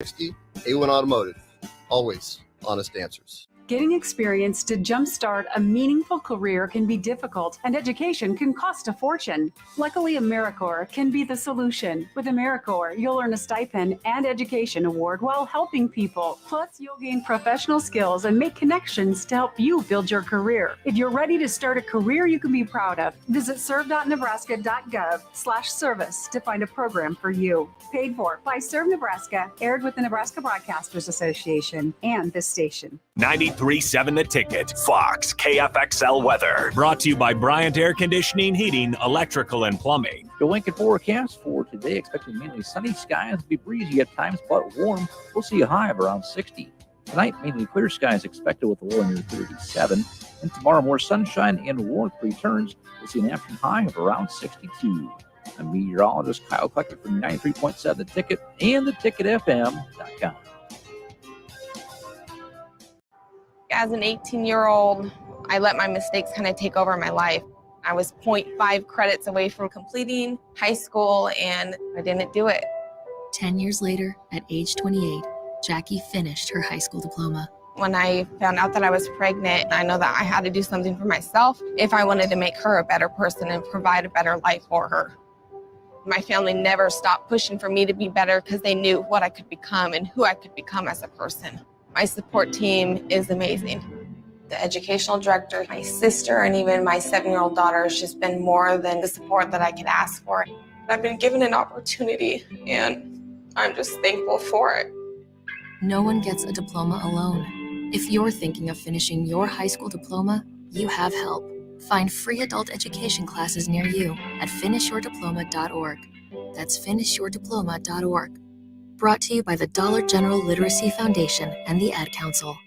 60, A1 Automotive. Always honest answers. Getting experience to jumpstart a meaningful career can be difficult, and education can cost a fortune. Luckily, AmeriCorps can be the solution. With AmeriCorps, you'll earn a stipend and education award while helping people. Plus, you'll gain professional skills and make connections to help you build your career. If you're ready to start a career you can be proud of, visit serve.nebraska.gov/service to find a program for you. Paid for by Serve Nebraska, aired with the Nebraska Broadcasters Association and this station. 93.7 The Ticket, Fox, KFXL weather. Brought to you by Bryant Air Conditioning, Heating, Electrical, and Plumbing. The Lincoln forecast for today, expecting mainly sunny skies, be breezy at times, but warm. We'll see a high of around 60. Tonight, mainly clear skies expected with a low near 37. And tomorrow, more sunshine and warmth returns. We'll see an afternoon high of around 62. I'm meteorologist Kyle Klecker from 93.7 The Ticket and theticketfm.com. As an 18-year-old, I let my mistakes kind of take over my life. I was 0.5 credits away from completing high school, and I didn't do it. 10 years later, at age 28, Jackie finished her high school diploma. When I found out that I was pregnant, I know that I had to do something for myself if I wanted to make her a better person and provide a better life for her. My family never stopped pushing for me to be better because they knew what I could become and who I could become as a person. My support team is amazing. The educational director, my sister, and even my 7-year-old daughter has just been more than the support that I could ask for. I've been given an opportunity, and I'm just thankful for it. No one gets a diploma alone. If you're thinking of finishing your high school diploma, you have help. Find free adult education classes near you at finishyourdiploma.org. That's finishyourdiploma.org. Brought to you by the Dollar General Literacy Foundation and the Ad Council.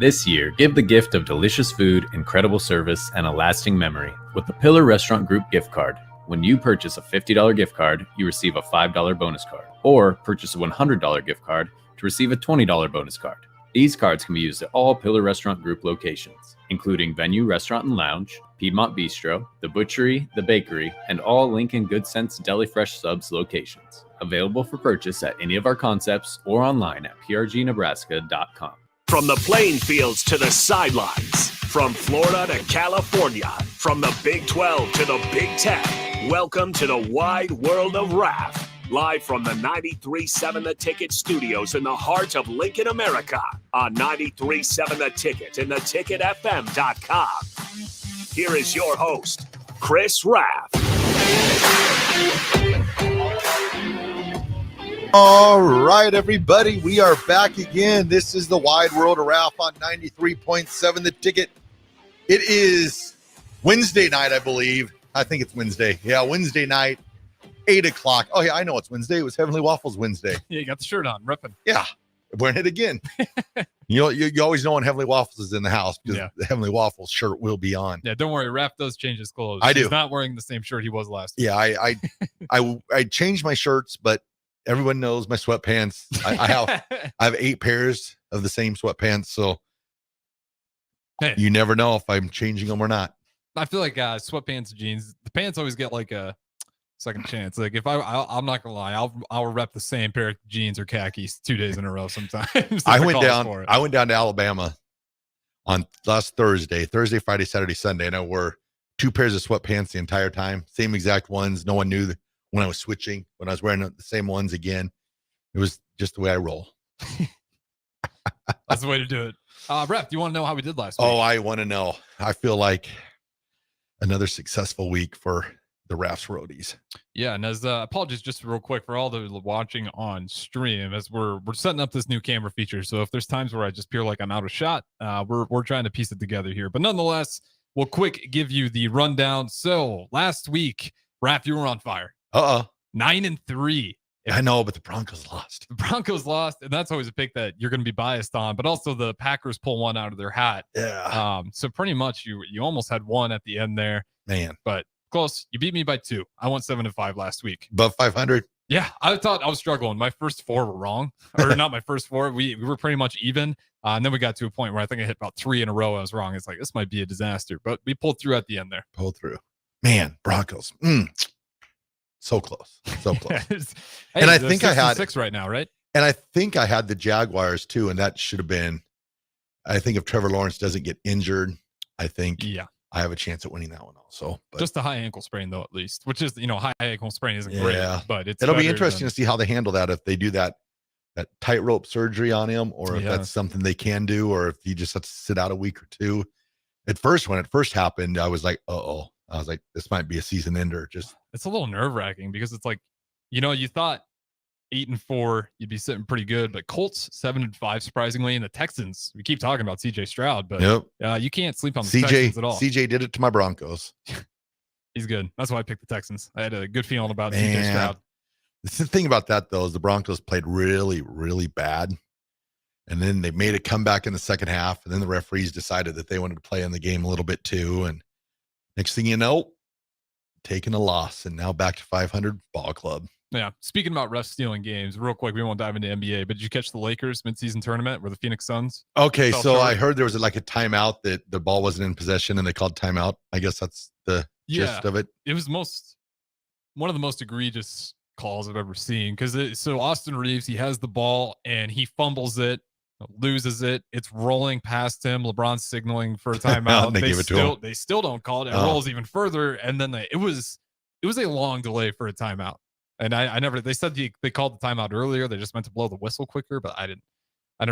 This year, give the gift of delicious food, incredible service, and a lasting memory with the Pillar Restaurant Group gift card. When you purchase a $50 gift card, you receive a $5 bonus card, or purchase a $100 gift card to receive a $20 bonus card. These cards can be used at all Pillar Restaurant Group locations, including Venue Restaurant and Lounge, Piedmont Bistro, The Butchery, The Bakery, and all Lincoln Good Sense Deli Fresh Subs locations. Available for purchase at any of our concepts or online at prgnebraska.com. From the playing fields to the sidelines, from Florida to California, from the Big 12 to the Big 10, welcome to the wide world of Raff. Live from the 93.7 The Ticket studios in the heart of Lincoln, America, on 93.7 The Ticket and theticketfm.com. Here is your host, Chris Raff. All right, everybody, we are back again. This is the Wide World of Raff on 93.7 The Ticket. It is Wednesday night, I believe. I think it's Wednesday. Yeah, Wednesday night, 8 o'clock. Oh, yeah, I know it's Wednesday. It was Heavenly Waffles Wednesday. Yeah, you got the shirt on, ripping. Yeah, wearing it again. You always know when Heavenly Waffles is in the house because the Heavenly Waffles shirt will be on. Yeah, don't worry. Raff does change his clothes. I do. He's not wearing the same shirt he was last week. Yeah, I changed my shirts, but everyone knows my sweatpants. I have 8 pairs of the same sweatpants, so you never know if I'm changing them or not. I feel like sweatpants, jeans, the pants always get like a second chance. Like if I'm not gonna lie, I'll rep the same pair of jeans or khakis 2 days in a row sometimes. I went down to Alabama on last Thursday, Friday, Saturday, Sunday, and I wore 2 pairs of sweatpants the entire time, same exact ones. No one knew when I was switching, when I was wearing the same ones again. It was just the way I roll. That's the way to do it. Raff, do you want to know how we did last week? Oh, I want to know. I feel like another successful week for the Raff's Roadies. Yeah, and as apologies just real quick for all the watching on stream, as we're setting up this new camera feature. So if there's times where I just feel like I'm out of shot, we're trying to piece it together here. But nonetheless, we'll quick give you the rundown. So last week, Raff, you were on fire. 9-3. I know, but the Broncos lost. The Broncos lost, and that's always a pick that you're going to be biased on. But also the Packers pull one out of their hat. Yeah. So pretty much you almost had one at the end there, man. But close. You beat me by 2. I went 7-5 last week. Above 500. Yeah, I thought I was struggling. My first 4 were wrong, or not my first 4. We were pretty much even. And then we got to a point where I think I hit about 3 in a row. I was wrong. It's like, this might be a disaster, but we pulled through at the end there. Pulled through, man. Broncos. So close. Hey, and I think I had 6 right now, right? And I think I had the Jaguars too, and that should have been. I think if Trevor Lawrence doesn't get injured, I think I have a chance at winning that one also. But just a high ankle sprain though, at least, which is, high ankle sprain isn't great, but it'll be interesting to see how they handle that, if they do that tightrope surgery on him, or if that's something they can do, or if he just has to sit out a week or two. At first, when it first happened, I was like, I was like, this might be a season ender. It's a little nerve wracking because it's like, you thought 8-4, you'd be sitting pretty good, but Colts 7-5, surprisingly, and the Texans. We keep talking about CJ Stroud, but you can't sleep on the Texans at all. CJ did it to my Broncos. He's good. That's why I picked the Texans. I had a good feeling about CJ Stroud. The thing about that though is the Broncos played really, really bad, and then they made a comeback in the second half, and then the referees decided that they wanted to play in the game a little bit too, and next thing you know, taking a loss, and now back to 500 ball club. Yeah. Speaking about refs stealing games, real quick, we won't dive into NBA, but did you catch the Lakers midseason tournament where the Phoenix Suns? Okay, so short? I heard there was like a timeout, that the ball wasn't in possession and they called timeout. I guess that's the gist of it. It was one of the most egregious calls I've ever seen, because so Austin Reeves, he has the ball and he fumbles it, loses it. It's rolling past him. LeBron's signaling for a timeout. They still don't call it. It rolls even further, and then it was a long delay for a timeout. And they said they called the timeout earlier. They just meant to blow the whistle quicker, but I didn't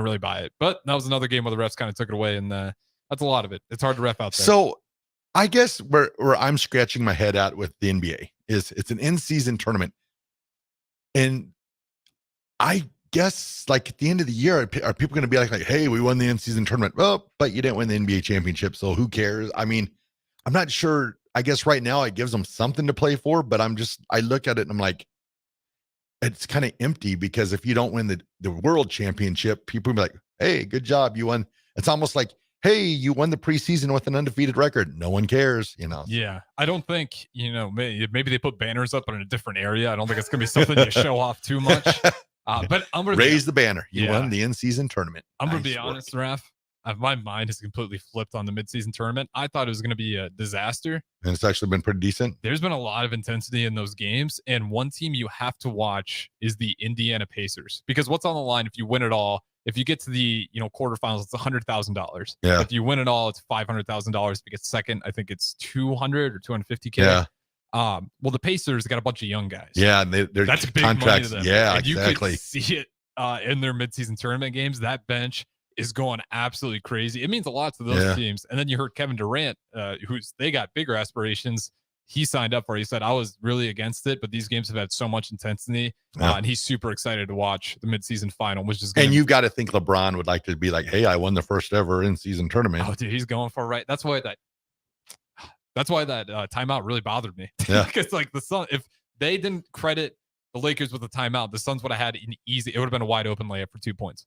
really buy it. But that was another game where the refs kind of took it away, and that's a lot of it. It's hard to ref out there. So I guess where I'm scratching my head at with the NBA is it's an in-season tournament. And I guess like at the end of the year, are people going to be like, hey, we won the in-season tournament? Well, but you didn't win the NBA championship, so who cares? I mean, I'm not sure. I guess right now it gives them something to play for, but I look at it and I'm like, it's kind of empty, because if you don't win the world championship, people will be like, hey, good job, you won. It's almost like, hey, you won the preseason with an undefeated record. No one cares, Yeah, I don't think, maybe they put banners up in a different area. I don't think it's going to be something you show off too much. But I'm going to raise the banner. You won the in-season tournament. I'm going to be honest, Raff. My mind has completely flipped on the midseason tournament. I thought it was going to be a disaster. And it's actually been pretty decent. There's been a lot of intensity in those games. And one team you have to watch is the Indiana Pacers, because what's on the line if you win it all? If you get to the quarterfinals, it's $100,000. Yeah. If you win it all, it's $500,000. If you get second, I think it's $200 or $250K. Yeah. Well, the Pacers got a bunch of young guys. Yeah, and they're that's big contracts. Money to them. Yeah, and exactly. You could see it in their midseason tournament games. That bench is going absolutely crazy. It means a lot to those teams. And then you heard Kevin Durant, they got bigger aspirations. He signed up for it. He said, I was really against it, but these games have had so much intensity. And he's super excited to watch the midseaon final, which is and you've got to think LeBron would like to be like, hey, I won the first ever in-season tournament. Oh, dude, he's going for it, right. That's why that timeout really bothered me. Yeah. Because like the Suns, if they didn't credit the Lakers with the timeout, the Suns would have had an easy, it would have been a wide open layup for 2 points.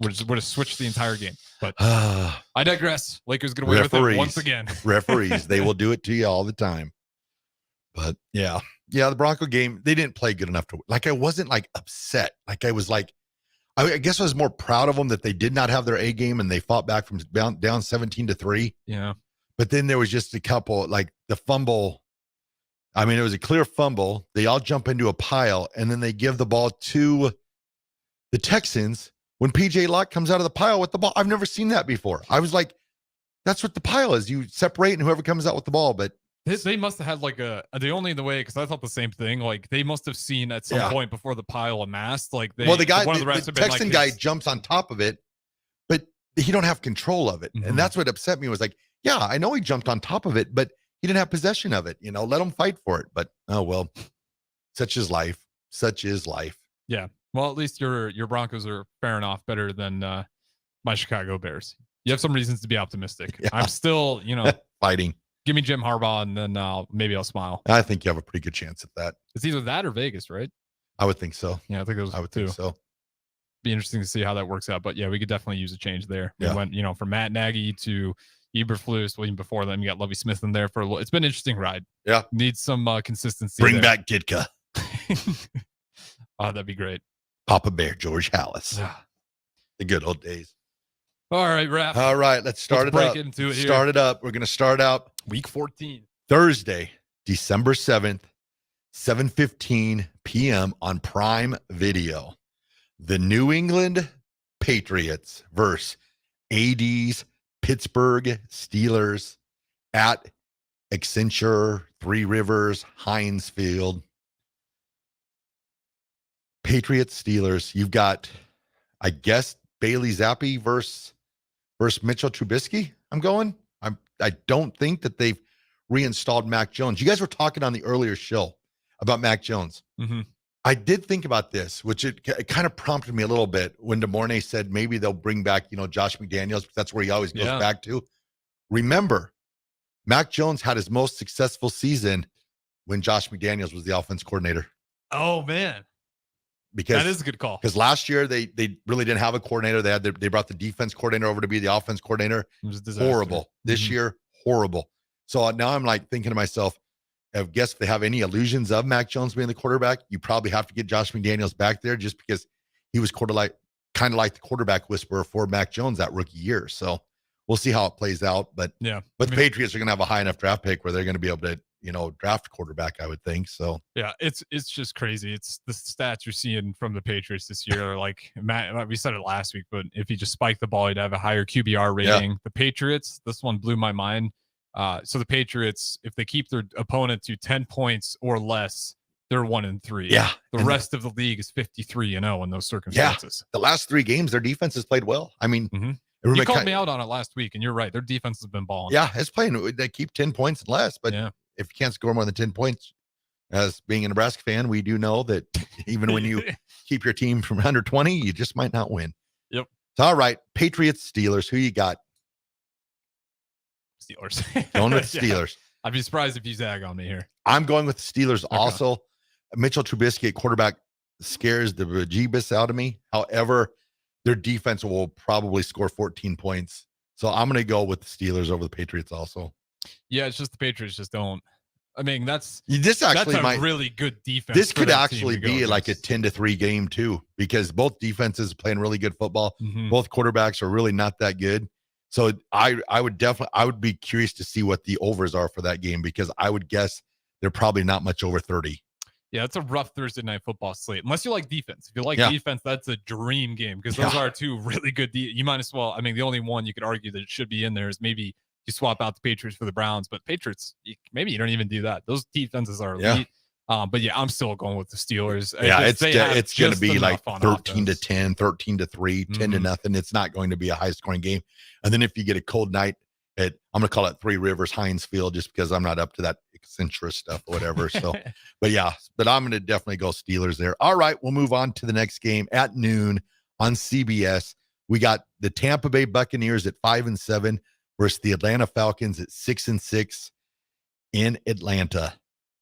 Would have switched the entire game. But I digress. Lakers going to win with it once again. Referees, they will do it to you all the time. But yeah, the Bronco game, they didn't play good enough to, like, I wasn't like upset. Like I was like, I guess I was more proud of them that they did not have their A game and they fought back from down 17-3. Yeah. But then there was just a couple, like the fumble. I mean, it was a clear fumble. They all jump into a pile and then they give the ball to the Texans when PJ Locke comes out of the pile with the ball. I've never seen that before. I was like, that's what the pile is. You separate and whoever comes out with the ball. But they must have had like the only in the way, because I thought the same thing. Like they must have seen at some point before the pile amassed. Like the Texan guy jumps on top of it, but he don't have control of it. Mm-hmm. And that's what upset me, was like, yeah, I know he jumped on top of it, but he didn't have possession of it. Let him fight for it. But oh well, such is life. Such is life. Yeah. Well, at least your Broncos are fair enough, better than my Chicago Bears. You have some reasons to be optimistic. Yeah. I'm still, fighting. Give me Jim Harbaugh, and then maybe I'll smile. I think you have a pretty good chance at that. It's either that or Vegas, right? I would think so. Yeah, I think those. I would think so. Be interesting to see how that works out. But yeah, we could definitely use a change there. Yeah. We went, from Matt Nagy to Eberflus. Well, even before then, you got Lovie Smith in there for a little. It's been an interesting ride. Yeah, needs some consistency. Bring back Ditka. Oh, that'd be great. Papa Bear, George Hallis. The good old days. All right, Raff. All right, let's start it up. Into it here. Start it up. We're going to start out week 14. Thursday, December 7th, 7:15 p.m. on Prime Video. The New England Patriots versus AD's Pittsburgh Steelers at Accenture, Three Rivers, Heinz Field. Patriots, Steelers. You've got, I guess, Bailey Zappi versus Mitchell Trubisky. I don't think that they've reinstalled Mac Jones. You guys were talking on the earlier show about Mac Jones. Mm-hmm. I did think about this, which it kind of prompted me a little bit when DeMornay said maybe they'll bring back, Josh McDaniels, because that's where he always goes back to. Remember, Mac Jones had his most successful season when Josh McDaniels was the offense coordinator. Oh, man. Because that is a good call. Because last year they really didn't have a coordinator. They brought the defense coordinator over to be the offense coordinator. It was a disaster. Horrible. This year, horrible. So now I'm like thinking to myself, I guess if they have any illusions of Mac Jones being the quarterback, you probably have to get Josh McDaniels back there just because he was kind of like the quarterback whisperer for Mac Jones that rookie year. So we'll see how it plays out. But the Patriots are going to have a high enough draft pick where they're going to be able to, draft quarterback, I would think. So yeah, it's just crazy. It's the stats you're seeing from the Patriots this year are like, Matt, we said it last week, but if he just spiked the ball, he'd have a higher QBR rating. Yeah. The Patriots, this one blew my mind. So the Patriots, if they keep their opponent to 10 points or less, they're 1-3. Yeah. The rest of the league is 53-0 in those circumstances. Yeah. The last 3 games, their defense has played well. I mean, you called me out on it last week, and you're right. Their defense has been balling. Yeah, it's playing. They keep 10 points and less, but if you can't score more than 10 points, as being a Nebraska fan, we do know that even when you keep your team from under 20, you just might not win. Yep. So, all right, Patriots, Steelers. Who you got? Steelers. Going with the Steelers. I'd be surprised if you zag on me here. I'm going with the Steelers also. Mitchell Trubisky at quarterback scares the bejeebus out of me. However, their defense will probably score 14 points. So I'm going to go with the Steelers over the Patriots also. Yeah, it's just the Patriots just don't. I mean, that's a really good defense. This could actually be like a 10-3 game too, because both defenses are playing really good football. Both quarterbacks are really not that good. So I would be curious to see what the overs are for that game, because I would guess they're probably not much over 30. Yeah, it's a rough Thursday night football slate. Unless you like defense. If you like defense, that's a dream game, because those are 2 really good. You might as well. I mean, the only one you could argue that it should be in there is maybe you swap out the Patriots for the Browns, but Patriots, maybe you don't even do that. Those defenses are elite. But yeah, I'm still going with the Steelers. Yeah, it's going to be like 13-10, 13-3, 10-0. It's not going to be a high scoring game. And then if you get a cold night I'm going to call it Three Rivers Heinz Field, just because I'm not up to that Accenture stuff or whatever. So, but I'm going to definitely go Steelers there. All right, we'll move on to the next game at noon on CBS. We got the Tampa Bay Buccaneers at 5-7 versus the Atlanta Falcons at 6-6 in Atlanta.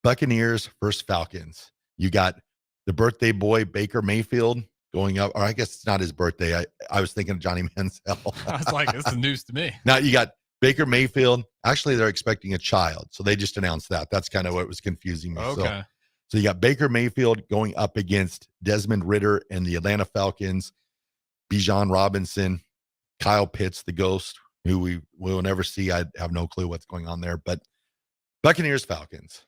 Buccaneers versus Falcons. You got the birthday boy Baker Mayfield going up, or I guess it's not his birthday. I was thinking of Johnny Manziel. I was like, this is news to me. Now you got Baker Mayfield. Actually, they're expecting a child, so they just announced that. That's kind of what was confusing me. Okay. So you got Baker Mayfield going up against Desmond Ridder and the Atlanta Falcons, Bijan Robinson, Kyle Pitts, the ghost, who we will never see. I have no clue what's going on there, but Buccaneers, Falcons.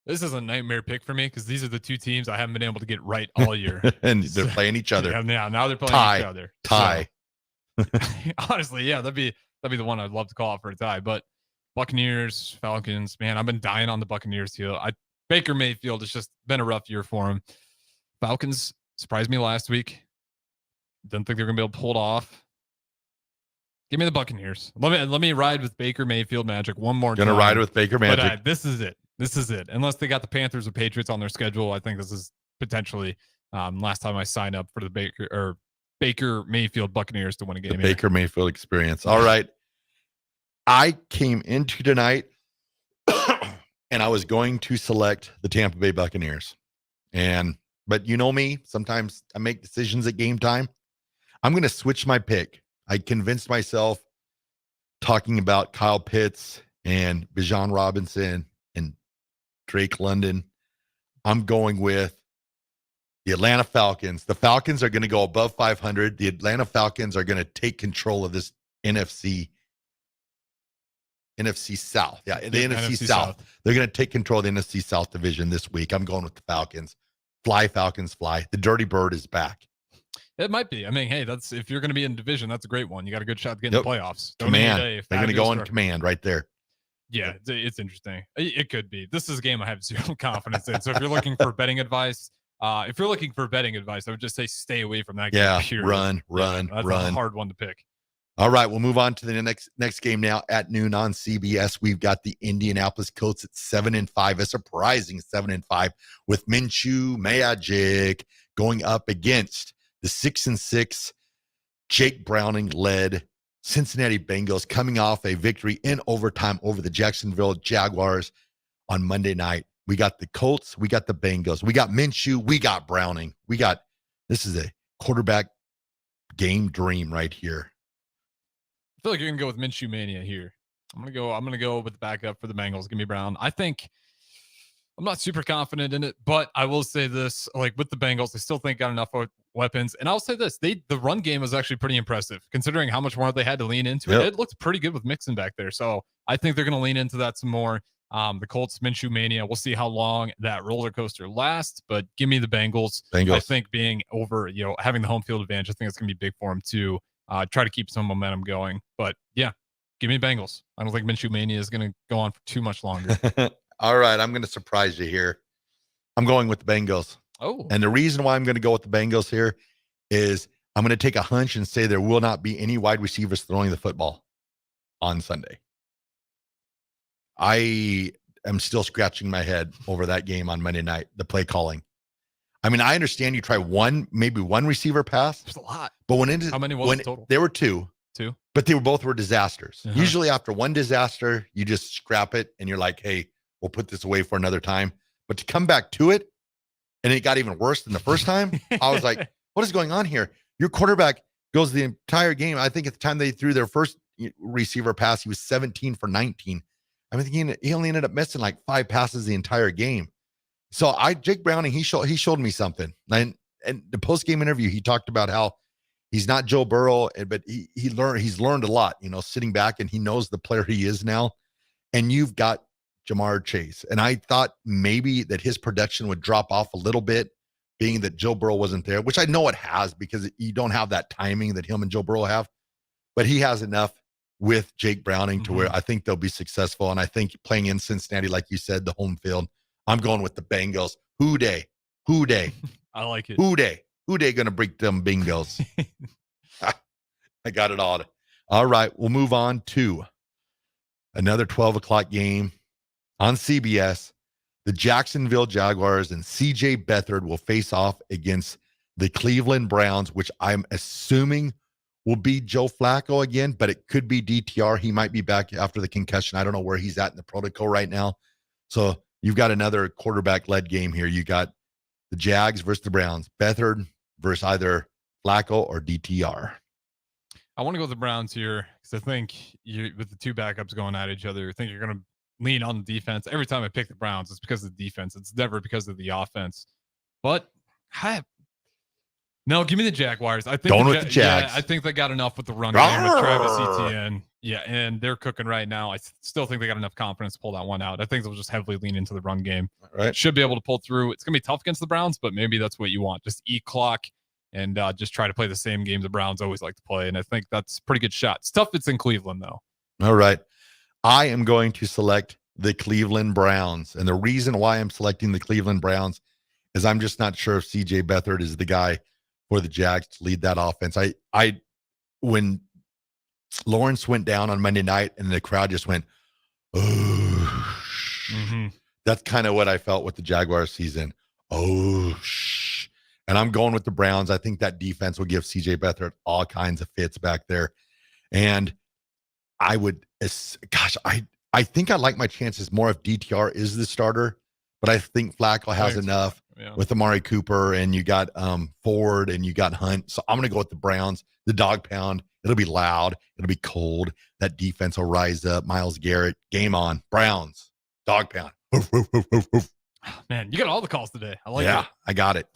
This is a nightmare pick for me, because these are the 2 teams I haven't been able to get right all year. And they're playing each other. Yeah, now they're playing each other. Tie. So, honestly, yeah, that'd be the one I'd love to call out for a tie. But Buccaneers, Falcons, man, I've been dying on the Buccaneers too. Baker Mayfield has just been a rough year for him. Falcons surprised me last week. Didn't think they were gonna be able to pull it off. Give me the Buccaneers. Let me ride with Baker Mayfield magic one more time. Gonna ride with Baker magic. But this is it. This is it. Unless they got the Panthers or Patriots on their schedule, I think this is potentially last time I signed up for the Baker Mayfield Buccaneers to win a game. The Baker Mayfield experience. All right. I came into tonight and I was going to select the Tampa Bay Buccaneers. But you know me, sometimes I make decisions at game time. I'm going to switch my pick. I convinced myself, talking about Kyle Pitts and Bijan Robinson and Drake London, I'm going with the Atlanta Falcons. The Falcons are going to go above 500. The Atlanta Falcons are going to take control of this NFC South. Yeah, the NFC South. They're going to take control of the NFC South division this week. I'm going with the Falcons. Fly, Falcons, fly. The Dirty Bird is back. It might be. I mean, hey, that's if you're going to be in division, that's a great one. You got a good shot to get in the playoffs. Don't Command. need a They're going to go on fabulous command right there. Yeah, it's interesting. It could be. This is a game I have zero confidence in. So if you're looking for betting advice, I would just say stay away from that game. Yeah, Period. run. That's a hard one to pick. All right, we'll move on to the next game now at noon on CBS. We've got the Indianapolis Colts at 7-5, a surprising 7-5, with Minshew Magic going up against the 6-6 Jake Browning led Cincinnati Bengals, coming off a victory in overtime over the Jacksonville Jaguars on Monday night. We got the Colts, we got the Bengals, we got Minshew, we got Browning. This is a quarterback game dream right here. I feel like you're gonna go with Minshew Mania here. I'm gonna go with the backup for the Bengals. Give me Brown. I think I'm not super confident in it, but I will say this: like with the Bengals, I still think got enough weapons. And I'll say this: the run game was actually pretty impressive, considering how much more they had to lean into it. It looked pretty good with Mixon back there, so I think they're gonna lean into that some more. The Colts Minshew Mania. We'll see how long that roller coaster lasts, but give me the Bengals. I think being over, having the home field advantage, I think it's gonna be big for them too. Try to keep some momentum going. But yeah, give me Bengals. I don't think Minshew Mania is going to go on for too much longer. All right, I'm going to surprise you here. I'm going with the Bengals. Oh. And the reason why I'm going to go with the Bengals here is I'm going to take a hunch and say there will not be any wide receivers throwing the football on Sunday. I am still scratching my head over that game on Monday night, the play calling. I mean, I understand you try maybe one receiver pass. There's a lot. But how many was it total? There were two. But they both were disasters. Uh-huh. Usually after one disaster, you just scrap it and you're like, hey, we'll put this away for another time. But to come back to it, and it got even worse than the first time, I was like, what is going on here? Your quarterback goes the entire game. I think at the time they threw their first receiver pass, he was 17 for 19. I'm thinking he only ended up missing like 5 passes the entire game. So Jake Browning, he showed me something. And the post-game interview, he talked about how he's not Joe Burrow, but he's learned a lot, sitting back, and he knows the player he is now. And you've got Jamar Chase. And I thought maybe that his production would drop off a little bit, being that Joe Burrow wasn't there, which I know it has, because you don't have that timing that him and Joe Burrow have. But he has enough with Jake Browning to where I think they'll be successful. And I think playing in Cincinnati, like you said, the home field, I'm going with the Bengals. Who day? I like it. Who day going to break them Bengals? I got it all. All right, we'll move on to another 12 o'clock game on CBS. The Jacksonville Jaguars and C.J. Beathard will face off against the Cleveland Browns, which I'm assuming will be Joe Flacco again, but it could be DTR. He might be back after the concussion. I don't know where he's at in the protocol right now. So you've got another quarterback-led game here. You got the Jags versus the Browns, Beathard versus either Flacco or DTR. I want to go with the Browns here because I think with the two backups going at each other, I think you're going to lean on the defense. Every time I pick the Browns, it's because of the defense. It's never because of the offense. But no, give me the Jaguars. I think going with the Jags. Yeah, I think they got enough with the run game with Travis Etienne. Yeah, and they're cooking right now. I still think they got enough confidence to pull that one out. I think they'll just heavily lean into the run game. All right. Should be able to pull through. It's going to be tough against the Browns, but maybe that's what you want. Just eat clock and just try to play the same game the Browns always like to play. And I think that's a pretty good shot. It's tough. It's in Cleveland, though. All right. I am going to select the Cleveland Browns. And the reason why I'm selecting the Cleveland Browns is I'm just not sure if C.J. Beathard is the guy for the Jags to lead that offense. When Lawrence went down on Monday night and the crowd just went, oh, that's kind of what I felt with the Jaguars season. Oh, and I'm going with the Browns. I think that defense will give CJ Beathard all kinds of fits back there. And I think I like my chances more if DTR is the starter, but I think Flacco has enough with Amari Cooper, and you got Ford and you got Hunt. So I'm going to go with the Browns, the dog pound. It'll be loud. It'll be cold. That defense will rise up. Myles Garrett, game on. Browns, dog pound. Man, you got all the calls today. I like it. I got it.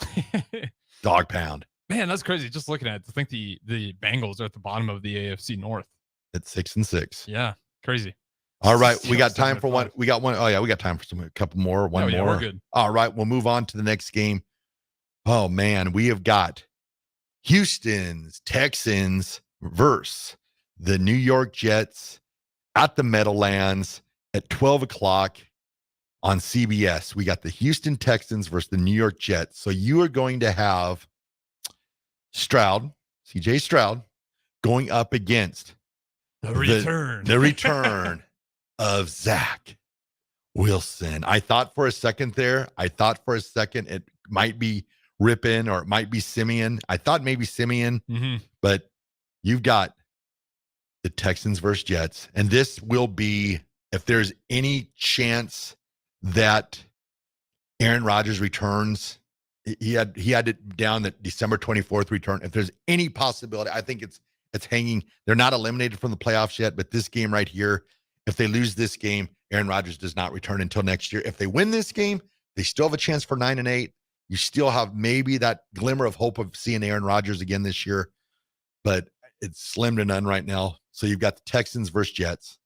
Dog pound. Man, that's crazy. Just looking at it, I think the Bengals are at the bottom of the AFC North. At 6-6. Yeah, crazy. All right, we got time for one. We got one. Oh yeah, we got time for a couple more. One more. We're good. All right, we'll move on to the next game. Oh man, we have got Houston's Texans versus the New York Jets at the Meadowlands at 12 o'clock on CBS. We got the Houston Texans versus the New York Jets. So you are going to have CJ Stroud, going up against The return. The return of Zach Wilson. I thought for a second it might be Rippin or it might be Simeon. I thought maybe Simeon, but you've got the Texans versus Jets. And this will be, if there's any chance that Aaron Rodgers returns, he had it down that December 24th return. If there's any possibility, I think it's hanging. They're not eliminated from the playoffs yet, but this game right here, if they lose this game, Aaron Rodgers does not return until next year. If they win this game, they still have a chance for 9-8. You still have maybe that glimmer of hope of seeing Aaron Rodgers again this year, but it's slim to none right now. So you've got the Texans versus Jets.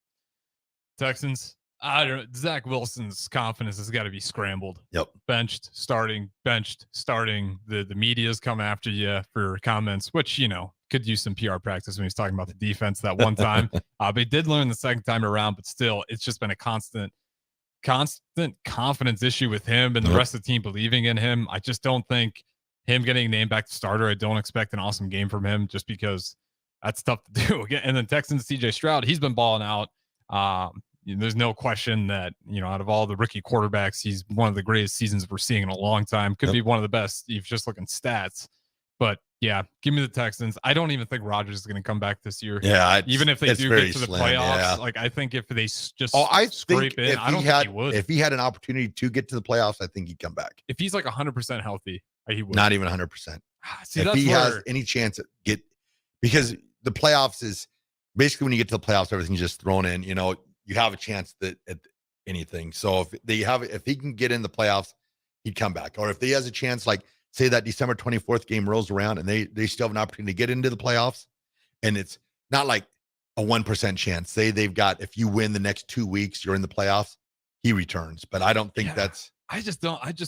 Texans. I don't know. Zach Wilson's confidence has got to be scrambled. Yep. Benched, starting. The media's come after you for comments, which, could use some PR practice when he's talking about the defense that one time. But he did learn the second time around, but still, it's just been a constant confidence issue with him and the rest of the team believing in him. I just don't think him getting named back to starter, I don't expect an awesome game from him just because that's tough to do. And then Texans, CJ Stroud, he's been balling out. There's no question that, out of all the rookie quarterbacks, he's one of the greatest seasons we're seeing in a long time. Could be one of the best. You've just looking stats. But yeah, give me the Texans. I don't even think Rodgers is going to come back this year. Yeah, even if they do get to the slim, playoffs, I think if they just scrape in, I don't think he would. If he had an opportunity to get to the playoffs, I think he'd come back. If he's like 100% healthy, he would. Not even 100%. See, if he has any chance at because the playoffs is basically when you get to the playoffs, everything's just thrown in. You have a chance at anything. So if he can get in the playoffs, he'd come back. Or if he has a chance, like say that December 24th game rolls around and they still have an opportunity to get into the playoffs, and it's not like a 1% chance. Say they've got, if you win the next 2 weeks, you're in the playoffs, he returns. But I don't think that's. I'd just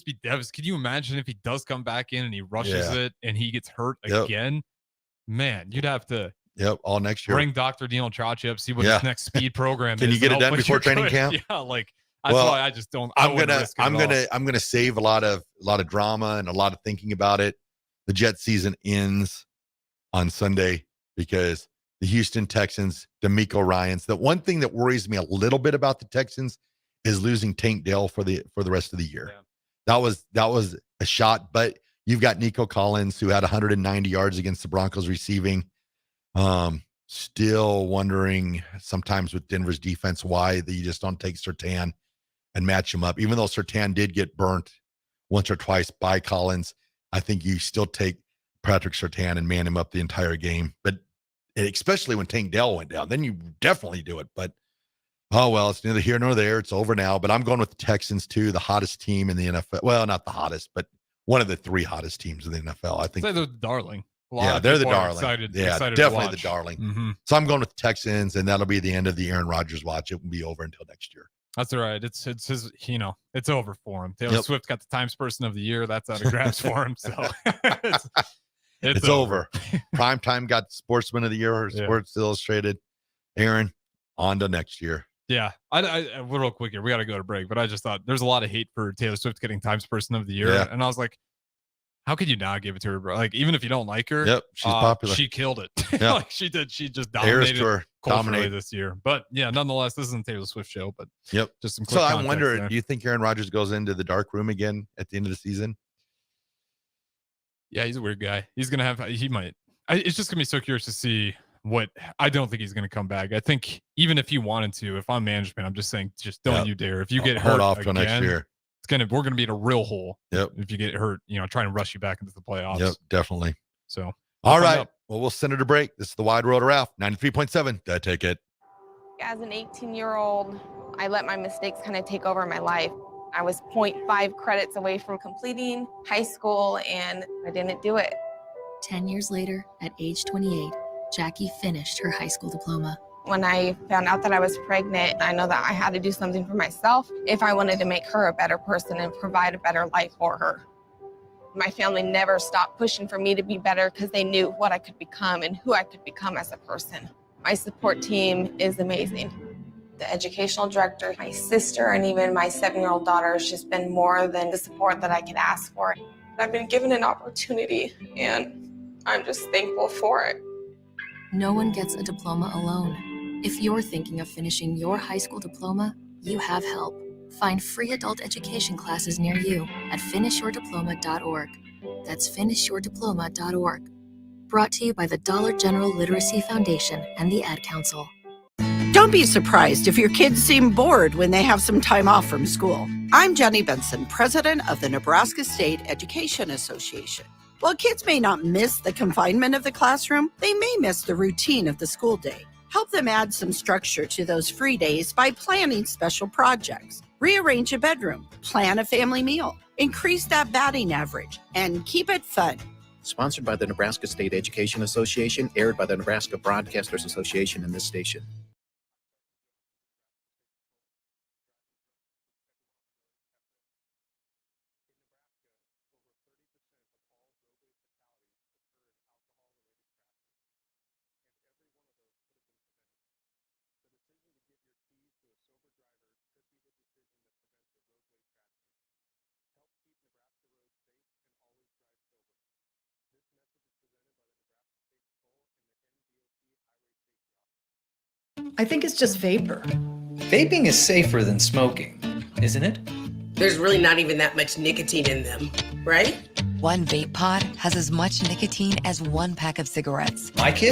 be devastated. Can you imagine if he does come back in and he rushes it and he gets hurt again? Man, you'd have to. Yep, all next year. Bring Dr. Neil Chachi up, see what his next speed program Can is. you get it done before training camp? Yeah, that's why I just don't. I'm gonna save a lot of drama and a lot of thinking about it. The Jet season ends on Sunday because the Houston Texans, DeMeco Ryans. The one thing that worries me a little bit about the Texans is losing Tank Dell for the rest of the year. Yeah. That was a shot, but you've got Nico Collins, who had 190 yards against the Broncos receiving. Still wondering sometimes with Denver's defense why you just don't take Surtain and match him up. Even though Surtain did get burnt once or twice by Collins, I think you still take Patrick Surtain and man him up the entire game. But especially when Tank Dell went down, then you definitely do it. But oh well, it's neither here nor there. It's over now. But I'm going with the Texans too, the hottest team in the NFL. Well, not the hottest, but one of the three hottest teams in the NFL. I think they're the darling. Yeah, they're the darling. Excited definitely the darling. Mm-hmm. So I'm going with the Texans, and that'll be the end of the Aaron Rodgers watch. It will be over until next year. That's all right. It's his, it's over for him. Taylor Swift got the Times Person of the Year. That's out of grabs for him. So it's over. Primetime got Sportsman of the Year or Sports Illustrated. Aaron, on to next year. Yeah. I real quick here. We got to go to break, but I just thought there's a lot of hate for Taylor Swift getting Times Person of the Year. Yeah. And I was like, how could you not give it to her, bro? Like, even if you don't like her, she's popular. She killed it. Yep. She did. She just dominated culturally this year. But yeah, nonetheless, this isn't a Taylor Swift show. But just some quick So I wonder, there. do you think Aaron Rodgers goes into the dark room again at the end of the season? Yeah, he's a weird guy. He might. It's just gonna be so curious to see what. I don't think he's gonna come back. I think even if he wanted to, if I'm management, I'm just saying, just don't you dare. If you get hurt, hold off till next year. We're gonna be in a real hole. Yep. If you get hurt, trying to rush you back into the playoffs. Yep, definitely. So all right. Well, we'll send it a break. This is the Wide World of Raff, 93.7. The Ticket. As an 18-year-old, I let my mistakes kind of take over my life. I was 0.5 credits away from completing high school, and I didn't do it. 10 years later, at age 28, Jackie finished her high school diploma. When I found out that I was pregnant, I know that I had to do something for myself if I wanted to make her a better person and provide a better life for her. My family never stopped pushing for me to be better because they knew what I could become and who I could become as a person. My support team is amazing. The educational director, my sister, and even my 7-year-old daughter has just been more than the support that I could ask for. I've been given an opportunity, and I'm just thankful for it. No one gets a diploma alone. If you're thinking of finishing your high school diploma, you have help. Find free adult education classes near you at finishyourdiploma.org. That's finishyourdiploma.org. Brought to you by the Dollar General Literacy Foundation and the Ad Council. Don't be surprised if your kids seem bored when they have some time off from school. I'm Jenny Benson, president of the Nebraska State Education Association. While kids may not miss the confinement of the classroom, they may miss the routine of the school day. Help them add some structure to those free days by planning special projects. Rearrange a bedroom, plan a family meal, increase that batting average, and keep it fun. Sponsored by the Nebraska State Education Association, aired by the Nebraska Broadcasters Association and this station. I think it's just vapor. Vaping is safer than smoking, isn't it? There's really not even that much nicotine in them, right? One vape pod has as much nicotine as one pack of cigarettes. My kid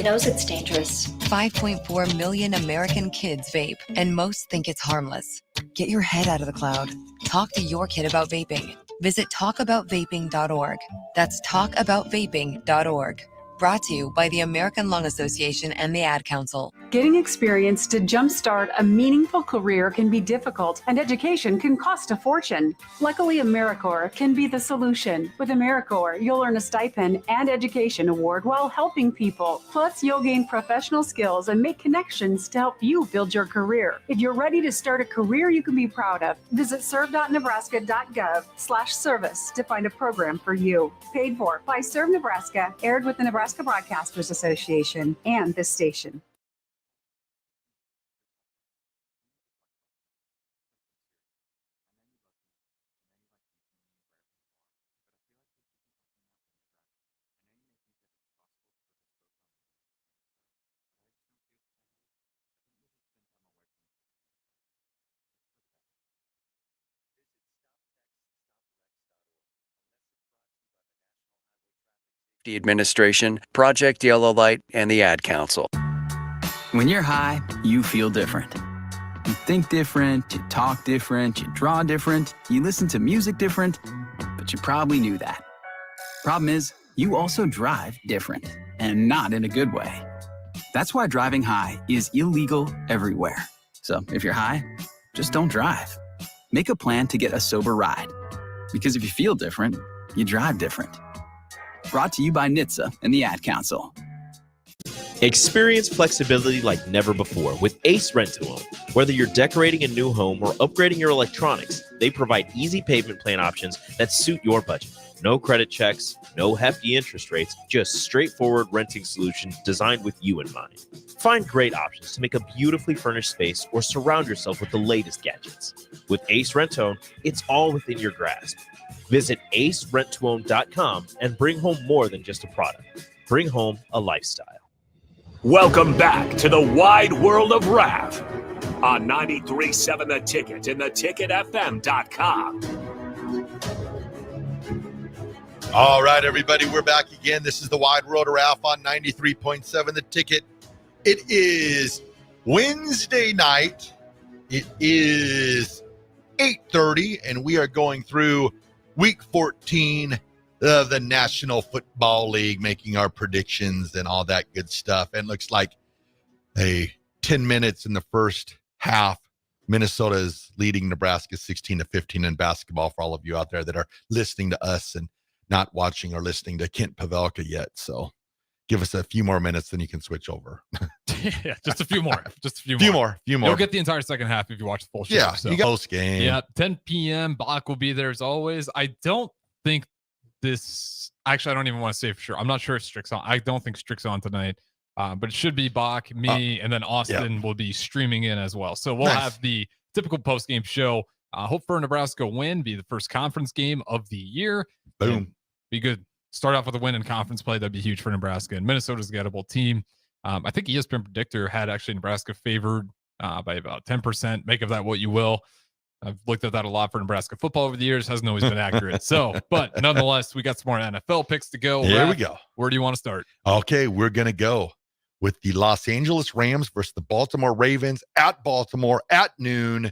knows it's dangerous. 5.4 million American kids vape, and most think it's harmless. Get your head out of the cloud. Talk to your kid about vaping. Visit talkaboutvaping.org. That's talkaboutvaping.org. Brought to you by the American Lung Association and the Ad Council. Getting experience to jumpstart a meaningful career can be difficult, and education can cost a fortune. Luckily, AmeriCorps can be the solution. With AmeriCorps, you'll earn a stipend and education award while helping people. Plus, you'll gain professional skills and make connections to help you build your career. If you're ready to start a career you can be proud of, visit serve.nebraska.gov/service to find a program for you. Paid for by Serve Nebraska, aired with the Nebraska Broadcasters Association and this station. Administration, Project Yellow Light, and the Ad Council. When you're high, you feel different. You think different, you talk different, you draw different, you listen to music different, but you probably knew that. Problem is, you also drive different, and not in a good way. That's why driving high is illegal everywhere. So if you're high, just don't drive. Make a plan to get a sober ride. Because if you feel different, you drive different. Brought to you by NHTSA and the Ad Council. Experience flexibility like never before with Ace Rent-to-Own. Whether you're decorating a new home or upgrading your electronics, they provide easy payment plan options that suit your budget. No credit checks, no hefty interest rates, just straightforward renting solutions designed with you in mind. Find great options to make a beautifully furnished space or surround yourself with the latest gadgets. With Ace Rent-to-Own, it's all within your grasp. Visit acerentoown.com and bring home more than just a product. Bring home a lifestyle. Welcome back to the wide world of Raff on 93.7 The Ticket and theticketfm.com. All right, everybody, we're back again. This is the Wide World of Raff on 93.7 The Ticket. It is Wednesday night. It is 8:30, and we are going through Week 14 of the National Football League, making our predictions and all that good stuff. And it looks like 10 minutes in the first half, Minnesota is leading Nebraska 16-15 in basketball for all of you out there that are listening to us and not watching or listening to Kent Pavelka yet. So give us a few more minutes, then you can switch over. Yeah, just a few more. Just a few more. You'll get the entire second half if you watch the full show. Yeah, so. you got post game. Yeah, 10 p.m. Bach will be there as always. I don't think this. Actually, I don't even want to say for sure. I'm not sure if Strick's on. I don't think Strick's on tonight. But it should be Bach, me, and then Austin will be streaming in as well. So we'll have the typical post-game show. Hope for a Nebraska win, be the first conference game of the year. Boom. Be good. Start off with a win in conference play. That'd be huge for Nebraska. And Minnesota's a gettable team. I think ESPN Predictor had actually Nebraska favored by about 10%. Make of that what you will. I've looked at that a lot for Nebraska football over the years. Hasn't always been accurate. But nonetheless, we got some more NFL picks to go. There Raff, we go. Where do you want to start? Okay, we're going to go with the Los Angeles Rams versus the Baltimore Ravens at Baltimore at noon.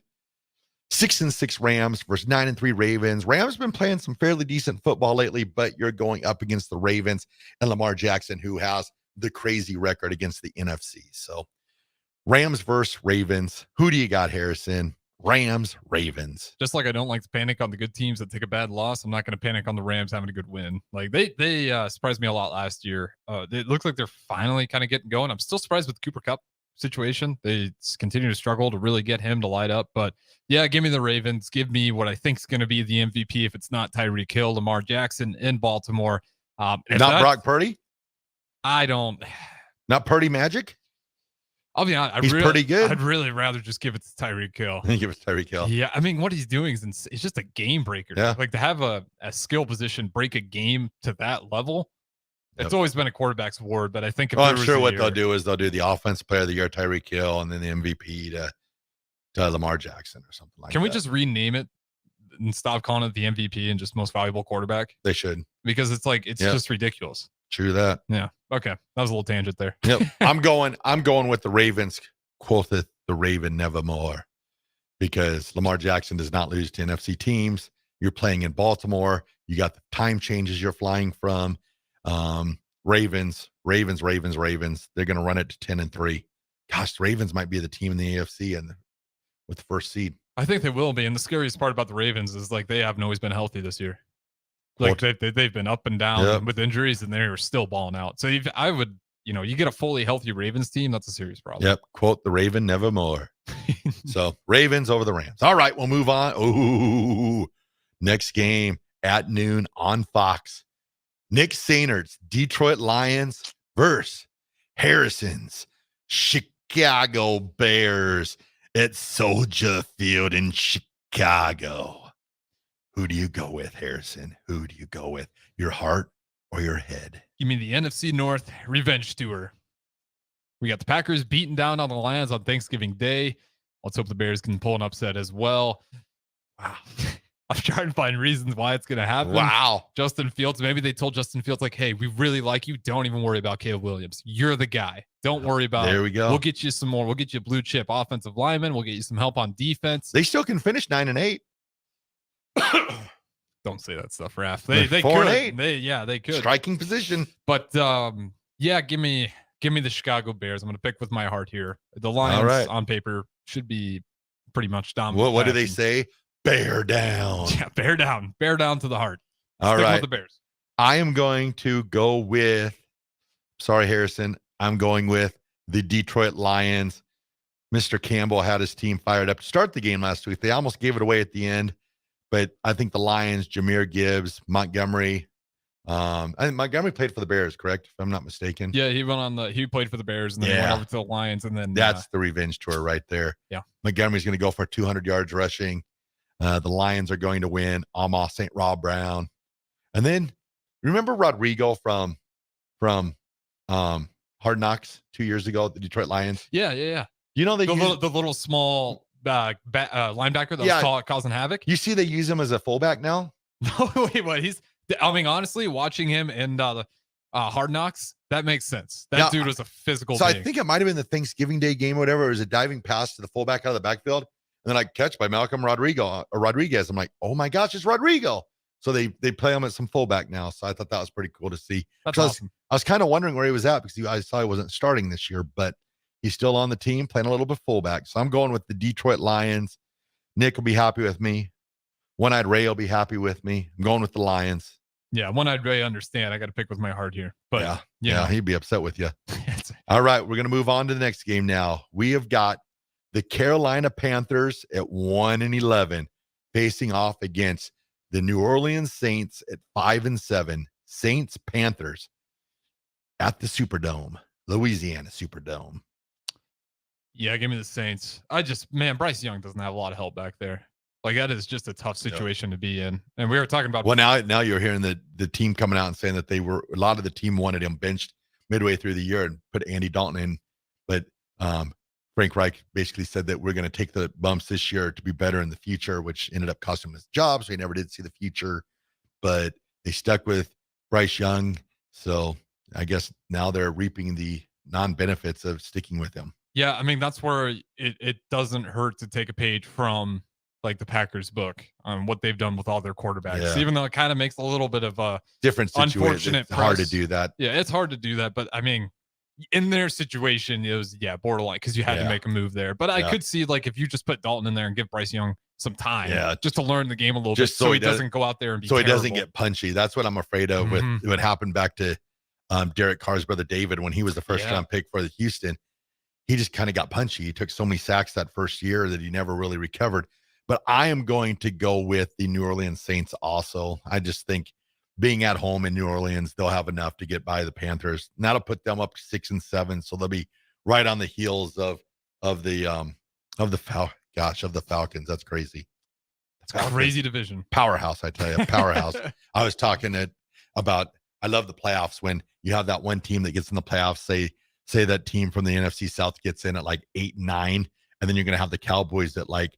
6-6 Rams versus 9-3 Ravens. Rams been playing some fairly decent football lately, but you're going up against the Ravens and Lamar Jackson, who has the crazy record against the NFC. So Rams versus Ravens. Who do you got, Harrison? Rams, Ravens. Just like I don't like to panic on the good teams that take a bad loss, I'm not going to panic on the Rams having a good win. Like they surprised me a lot last year. It looks like they're finally kind of getting going. I'm still surprised with the Cooper Kupp situation. They continue to struggle to really get him to light up. But yeah, give me the Ravens. Give me what I think is going to be the MVP if it's not Tyreek Hill, Lamar Jackson in Baltimore. Not Brock Purdy? I don't. Not Purdy Magic? I'll be honest. He's pretty good. I'd really rather just give it to Tyreek Hill. Give it to Tyreek Hill. Yeah, I mean, what he's doing is it's just a game breaker. Yeah. Like to have a skill position break a game to that level. It's always been a quarterback's award, but I think if I'm sure what they'll do is they'll do the offensive player of the year, Tyreek Hill, and then the MVP to Lamar Jackson or something like that. Can we just rename it and stop calling it the MVP and just most valuable quarterback? They should. Because it's like it's just ridiculous. True that. Yeah. Okay. That was a little tangent there. Yep. I'm going with the Ravens. Quotheth the Raven nevermore. Because Lamar Jackson does not lose to NFC teams. You're playing in Baltimore. You got the time changes you're flying from. Ravens. They're going to run it to 10-3. Gosh, the Ravens might be the team in the AFC and with the first seed. I think they will be. And the scariest part about the Ravens is like they haven't always been healthy this year. Like they've been up and down with injuries, and they're still balling out. So I would, you get a fully healthy Ravens team, that's a serious problem. Yep. Quote the Raven nevermore. So Ravens over the Rams. All right, we'll move on. Ooh, next game at noon on Fox. Nick Sainerd's Detroit Lions versus Harrison's Chicago Bears at Soldier Field in Chicago. Who do you go with, Harrison? Who do you go with? Your heart or your head? You mean the NFC North revenge tour? We got the Packers beating down on the Lions on Thanksgiving Day. Let's hope the Bears can pull an upset as well. Wow. I'm trying to find reasons why it's going to happen. Wow. Justin Fields. Maybe they told Justin Fields, like, hey, we really like you. Don't even worry about Caleb Williams. You're the guy. Don't worry about it. There we go. We'll get you some more. We'll get you a blue chip offensive lineman. We'll get you some help on defense. They still can finish 9-8. Don't say that stuff, Raff. They 4-8. They could. Striking position. But give me the Chicago Bears. I'm going to pick with my heart here. The Lions on paper should be pretty much dominant. What do they say? Bear down. Yeah, bear down. Bear down to the heart. All Stick right. with the Bears. I am going to go with, sorry, Harrison. I'm going with the Detroit Lions. Mr. Campbell had his team fired up to start the game last week. They almost gave it away at the end, but I think the Lions, Jahmyr Gibbs, Montgomery. I think Montgomery played for the Bears, correct? If I'm not mistaken. Yeah, he played for the Bears and then he went over to the Lions, and then that's the revenge tour right there. Yeah. Montgomery's going to go for 200 yards rushing. The Lions are going to win. Amon St. Rob Brown. And then remember Rodrigo from Hard Knocks 2 years ago at the Detroit Lions? Yeah. You know, the little small linebacker that was causing havoc. You see they use him as a fullback now? No, wait, what? Honestly, watching him in the Hard Knocks, that makes sense. That dude was a physical being. I think it might have been the Thanksgiving Day game or whatever. It was a diving pass to the fullback out of the backfield. And then I catch by Malcolm Rodriguez. I'm like, oh my gosh, it's Rodrigo. So they play him at some fullback now. So I thought that was pretty cool to see. That's awesome. I was kind of wondering where he was at because I saw he wasn't starting this year, but he's still on the team playing a little bit fullback. So I'm going with the Detroit Lions. Nick will be happy with me. One-Eyed Ray will be happy with me. I'm going with the Lions. Yeah, One-Eyed Ray, understand. I got to pick with my heart here. But yeah, he'd be upset with you. All right, we're going to move on to the next game now. We have got the Carolina Panthers at 1-11 facing off against the New Orleans Saints at 5-7. Saints Panthers at the Superdome, Louisiana Superdome. Yeah, give me the Saints. Bryce Young doesn't have a lot of help back there. Like, that is just a tough situation to be in. And we were talking about. Well, now you're hearing the team coming out and saying that a lot of the team wanted him benched midway through the year and put Andy Dalton in. But Frank Reich basically said that we're going to take the bumps this year to be better in the future, which ended up costing him his job. So he never did see the future. But they stuck with Bryce Young. So I guess now they're reaping the non-benefits of sticking with him. Yeah, I mean, that's where it doesn't hurt to take a page from like the Packers book on what they've done with all their quarterbacks, even though it kind of makes a little bit of a different situation. Unfortunate It's hard to do that. Yeah, it's hard to do that. But I mean, in their situation, it was borderline because you had to make a move there. But I could see like if you just put Dalton in there and give Bryce Young some time, just to learn the game a little bit, so he doesn't go out there and be so terrible. He doesn't get punchy. That's what I'm afraid of with what happened back to Derek Carr's brother David when he was the first round pick for the Houston. He just kind of got punchy. He took so many sacks that first year that he never really recovered. But I am going to go with the New Orleans Saints also. I just think being at home in New Orleans, they'll have enough to get by the Panthers. And that'll put them up to 6-7. So they'll be right on the heels of the Falcons. That's crazy. That's a crazy division. Powerhouse, I tell you. Powerhouse. I was talking about I love the playoffs when you have that one team that gets in the playoffs, say that team from the NFC South gets in at like 8-9, and then you're going to have the Cowboys at like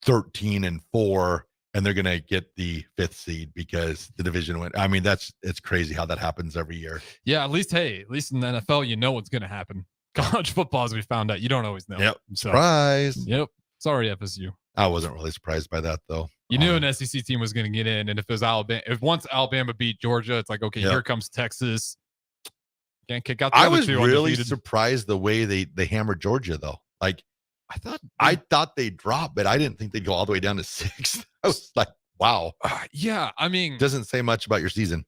13-4, and they're going to get the 5th seed because the division went. I mean, it's crazy how that happens every year. Yeah, at least in the NFL, you know what's going to happen. College football, as we found out, you don't always know. Yep. So, surprise. Yep. Sorry, FSU. I wasn't really surprised by that though. You knew an SEC team was going to get in, and if it was Alabama, once Alabama beat Georgia, it's like, okay, here comes Texas. Can't kick out the I other was two really undefeated. surprised the way they hammered Georgia though. Like I thought they'd drop, but I didn't think they'd go all the way down to 6. I was like, wow. Yeah, I mean, doesn't say much about your season.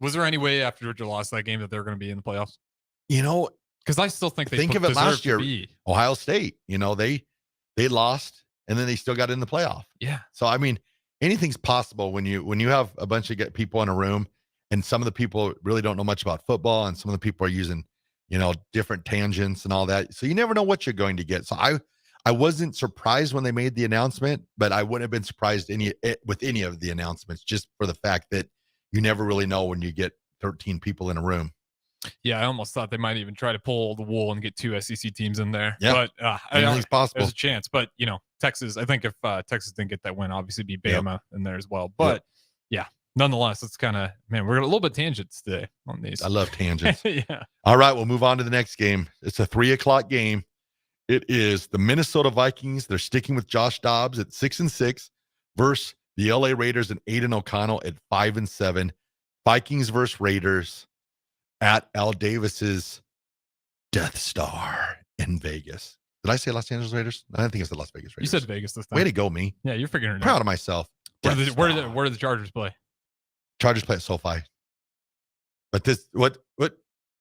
Was there any way after Georgia lost that game that they were going to be in the playoffs? You know, because I still think think of it last year. Ohio State, they lost and then they still got in the playoff. Yeah. So I mean, anything's possible when you have a bunch of people in a room, and some of the people really don't know much about football, and some of the people are using different tangents and all that. So you never know what you're going to get. So I wasn't surprised when they made the announcement, but I wouldn't have been surprised with any of the announcements, just for the fact that you never really know when you get 13 people in a room. Yeah, I almost thought they might even try to pull the wool and get 2 SEC teams in there. Yeah, but anything's possible. There's a chance. But Texas, I think if Texas didn't get that win, obviously be Bama in there as well. But yeah, nonetheless, it's kind of, we're a little bit tangents today on these. I love tangents. Yeah. All right, we'll move on to the next game. It's a 3:00 game. It is the Minnesota Vikings. They're sticking with Josh Dobbs at 6-6 versus the LA Raiders and Aiden O'Connell at 5-7. Vikings versus Raiders at Al Davis's Death Star in Vegas. Did I say Los Angeles Raiders? I think it's the Las Vegas Raiders. You said Vegas this time. Way to go, me. Yeah, you're figuring it out. Proud of myself. Where do the Chargers play? Chargers play at SoFi. But what?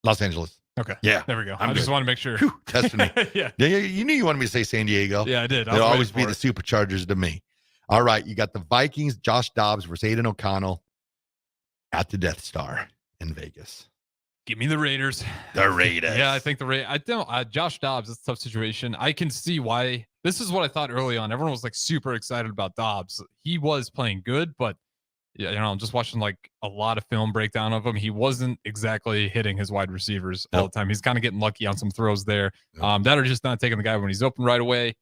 Los Angeles. Okay. Yeah. There we go. I just want to make sure. Whew, testing me. Yeah. You knew you wanted me to say San Diego. Yeah, I did. They'll always be the Superchargers to me. All right. You got the Vikings, Josh Dobbs versus Aiden O'Connell at the Death Star in Vegas. Give me the Raiders. The Raiders. Yeah, I think the Raiders. I don't. Josh Dobbs, it's a tough situation. I can see why. This is what I thought early on. Everyone was like super excited about Dobbs. He was playing good, but I'm just watching like a lot of film breakdown of him. He wasn't exactly hitting his wide receivers all the time. He's kind of getting lucky on some throws there that are just not taking the guy when he's open right away.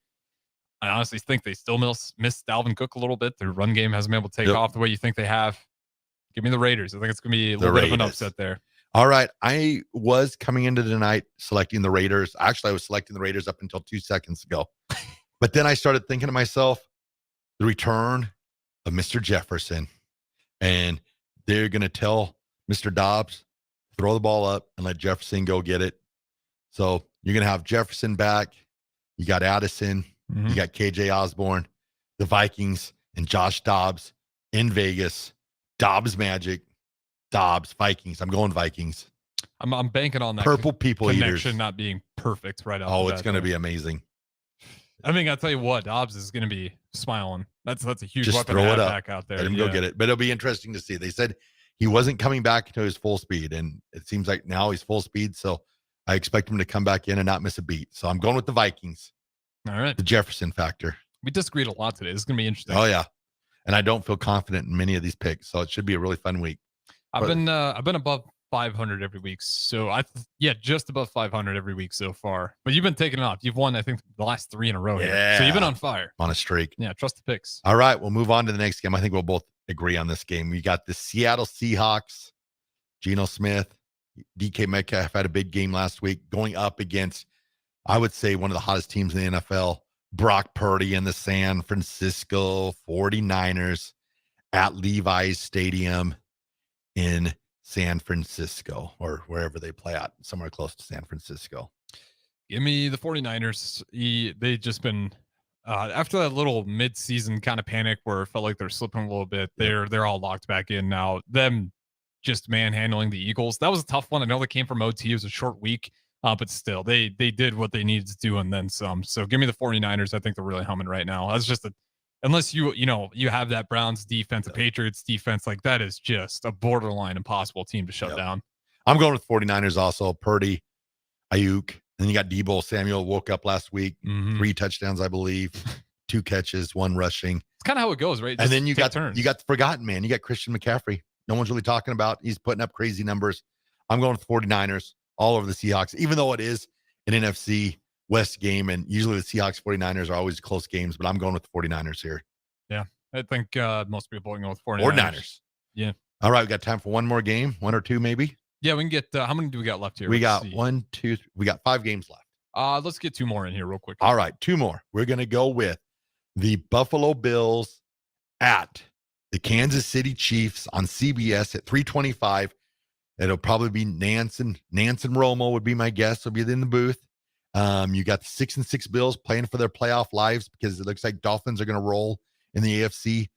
I honestly think they still miss Dalvin Cook a little bit. Their run game hasn't been able to take off the way you think they have. Give me the Raiders. I think it's going to be a little bit of an upset there. All right. I was coming into the night selecting the Raiders. Actually, I was selecting the Raiders up until 2 seconds ago. But then I started thinking to myself, the return of Mr. Jefferson. And they're going to tell Mr. Dobbs, throw the ball up and let Jefferson go get it. So you're going to have Jefferson back. You got Addison. You got KJ Osborne, the Vikings, and Josh Dobbs in Vegas. Dobbs Magic. Dobbs, Vikings. I'm going Vikings. I'm banking on that Purple people connection eaters not being perfect right off. Oh, it's going to be amazing. I mean, I'll tell you what, Dobbs is going to be smiling. That's a huge Just weapon throw to it have up. back out there. Let him go get it. But it'll be interesting to see. They said he wasn't coming back to his full speed, and it seems like now he's full speed. So I expect him to come back in and not miss a beat. So I'm going with the Vikings. All right. The Jefferson factor. We disagreed a lot today. This is going to be interesting. Oh, yeah. And I don't feel confident in many of these picks. So it should be a really fun week. I've been above 500 every week. So just above 500 every week so far. But you've been taking it off. You've won, I think, the last 3 in a row. Yeah. Here. So you've been on fire. On a streak. Yeah. Trust the picks. All right. We'll move on to the next game. I think we'll both agree on this game. We got the Seattle Seahawks. Geno Smith, DK Metcalf had a big game last week going up against, I would say, one of the hottest teams in the NFL, Brock Purdy and the San Francisco 49ers at Levi's Stadium in San Francisco, or wherever they play at, somewhere close to San Francisco. Give me the 49ers. They've just been after that little mid-season kind of panic where it felt like they're slipping a little bit. They're all locked back in now. Them just manhandling the Eagles. That was a tough one. I know they came from OT. It was a short week, but still, they did what they needed to do and then some. So give me the 49ers. I think they're really humming right now. That's just unless you have that Browns defense, a Patriots defense, like that is just a borderline impossible team to shut down. I'm going with 49ers also. Purdy, Ayuk. Then you got Debo Samuel, woke up last week, 3 touchdowns, I believe, 2 catches, 1 rushing. It's kind of how it goes, right? And then you got turns. the forgotten man. You got Christian McCaffrey. No one's really talking about. He's putting up crazy numbers. I'm going with 49ers all over the Seahawks, even though it is an NFC West game. And usually the Seahawks 49ers are always close games, but I'm going with the 49ers here. Yeah. I think most people are going with 49ers. Yeah. All right. We got time for one more game, 1 or 2 maybe. Yeah. We can get, how many do we got left here? We got 1, 2, we got 5 games left. Let's get 2 more in here real quick. All right. 2 more. We're going to go with the Buffalo Bills at the Kansas City Chiefs on CBS at 3:25. It'll probably be Nance and Romo would be my guess. Will be in the booth. You got the 6-6 Bills playing for their playoff lives because it looks like Dolphins are going to roll in the AFC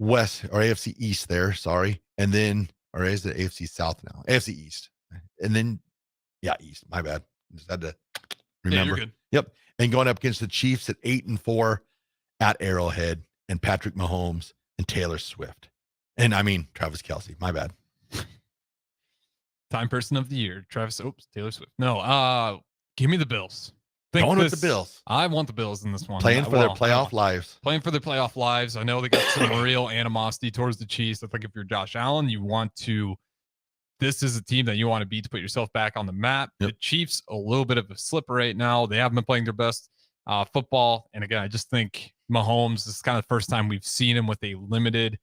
West or AFC East there. Sorry. And then, or is it AFC South now? AFC East. And then, East. My bad. Just had to remember. Yeah, you're good. Yep. And going up against the Chiefs at 8-4 at Arrowhead and Patrick Mahomes and Taylor Swift. And Travis Kelce. My bad. Time person of the year. Taylor Swift. No, give me the Bills. Going with the Bills. I want the Bills in this one. Playing for their playoff lives. Playing for their playoff lives. I know they got some real animosity towards the Chiefs. I think if you're Josh Allen, this is a team that you want to beat to put yourself back on the map. Yep. The Chiefs, a little bit of a slip right now. They haven't been playing their best football. And again, I just think Mahomes, this is kind of the first time we've seen him with a limited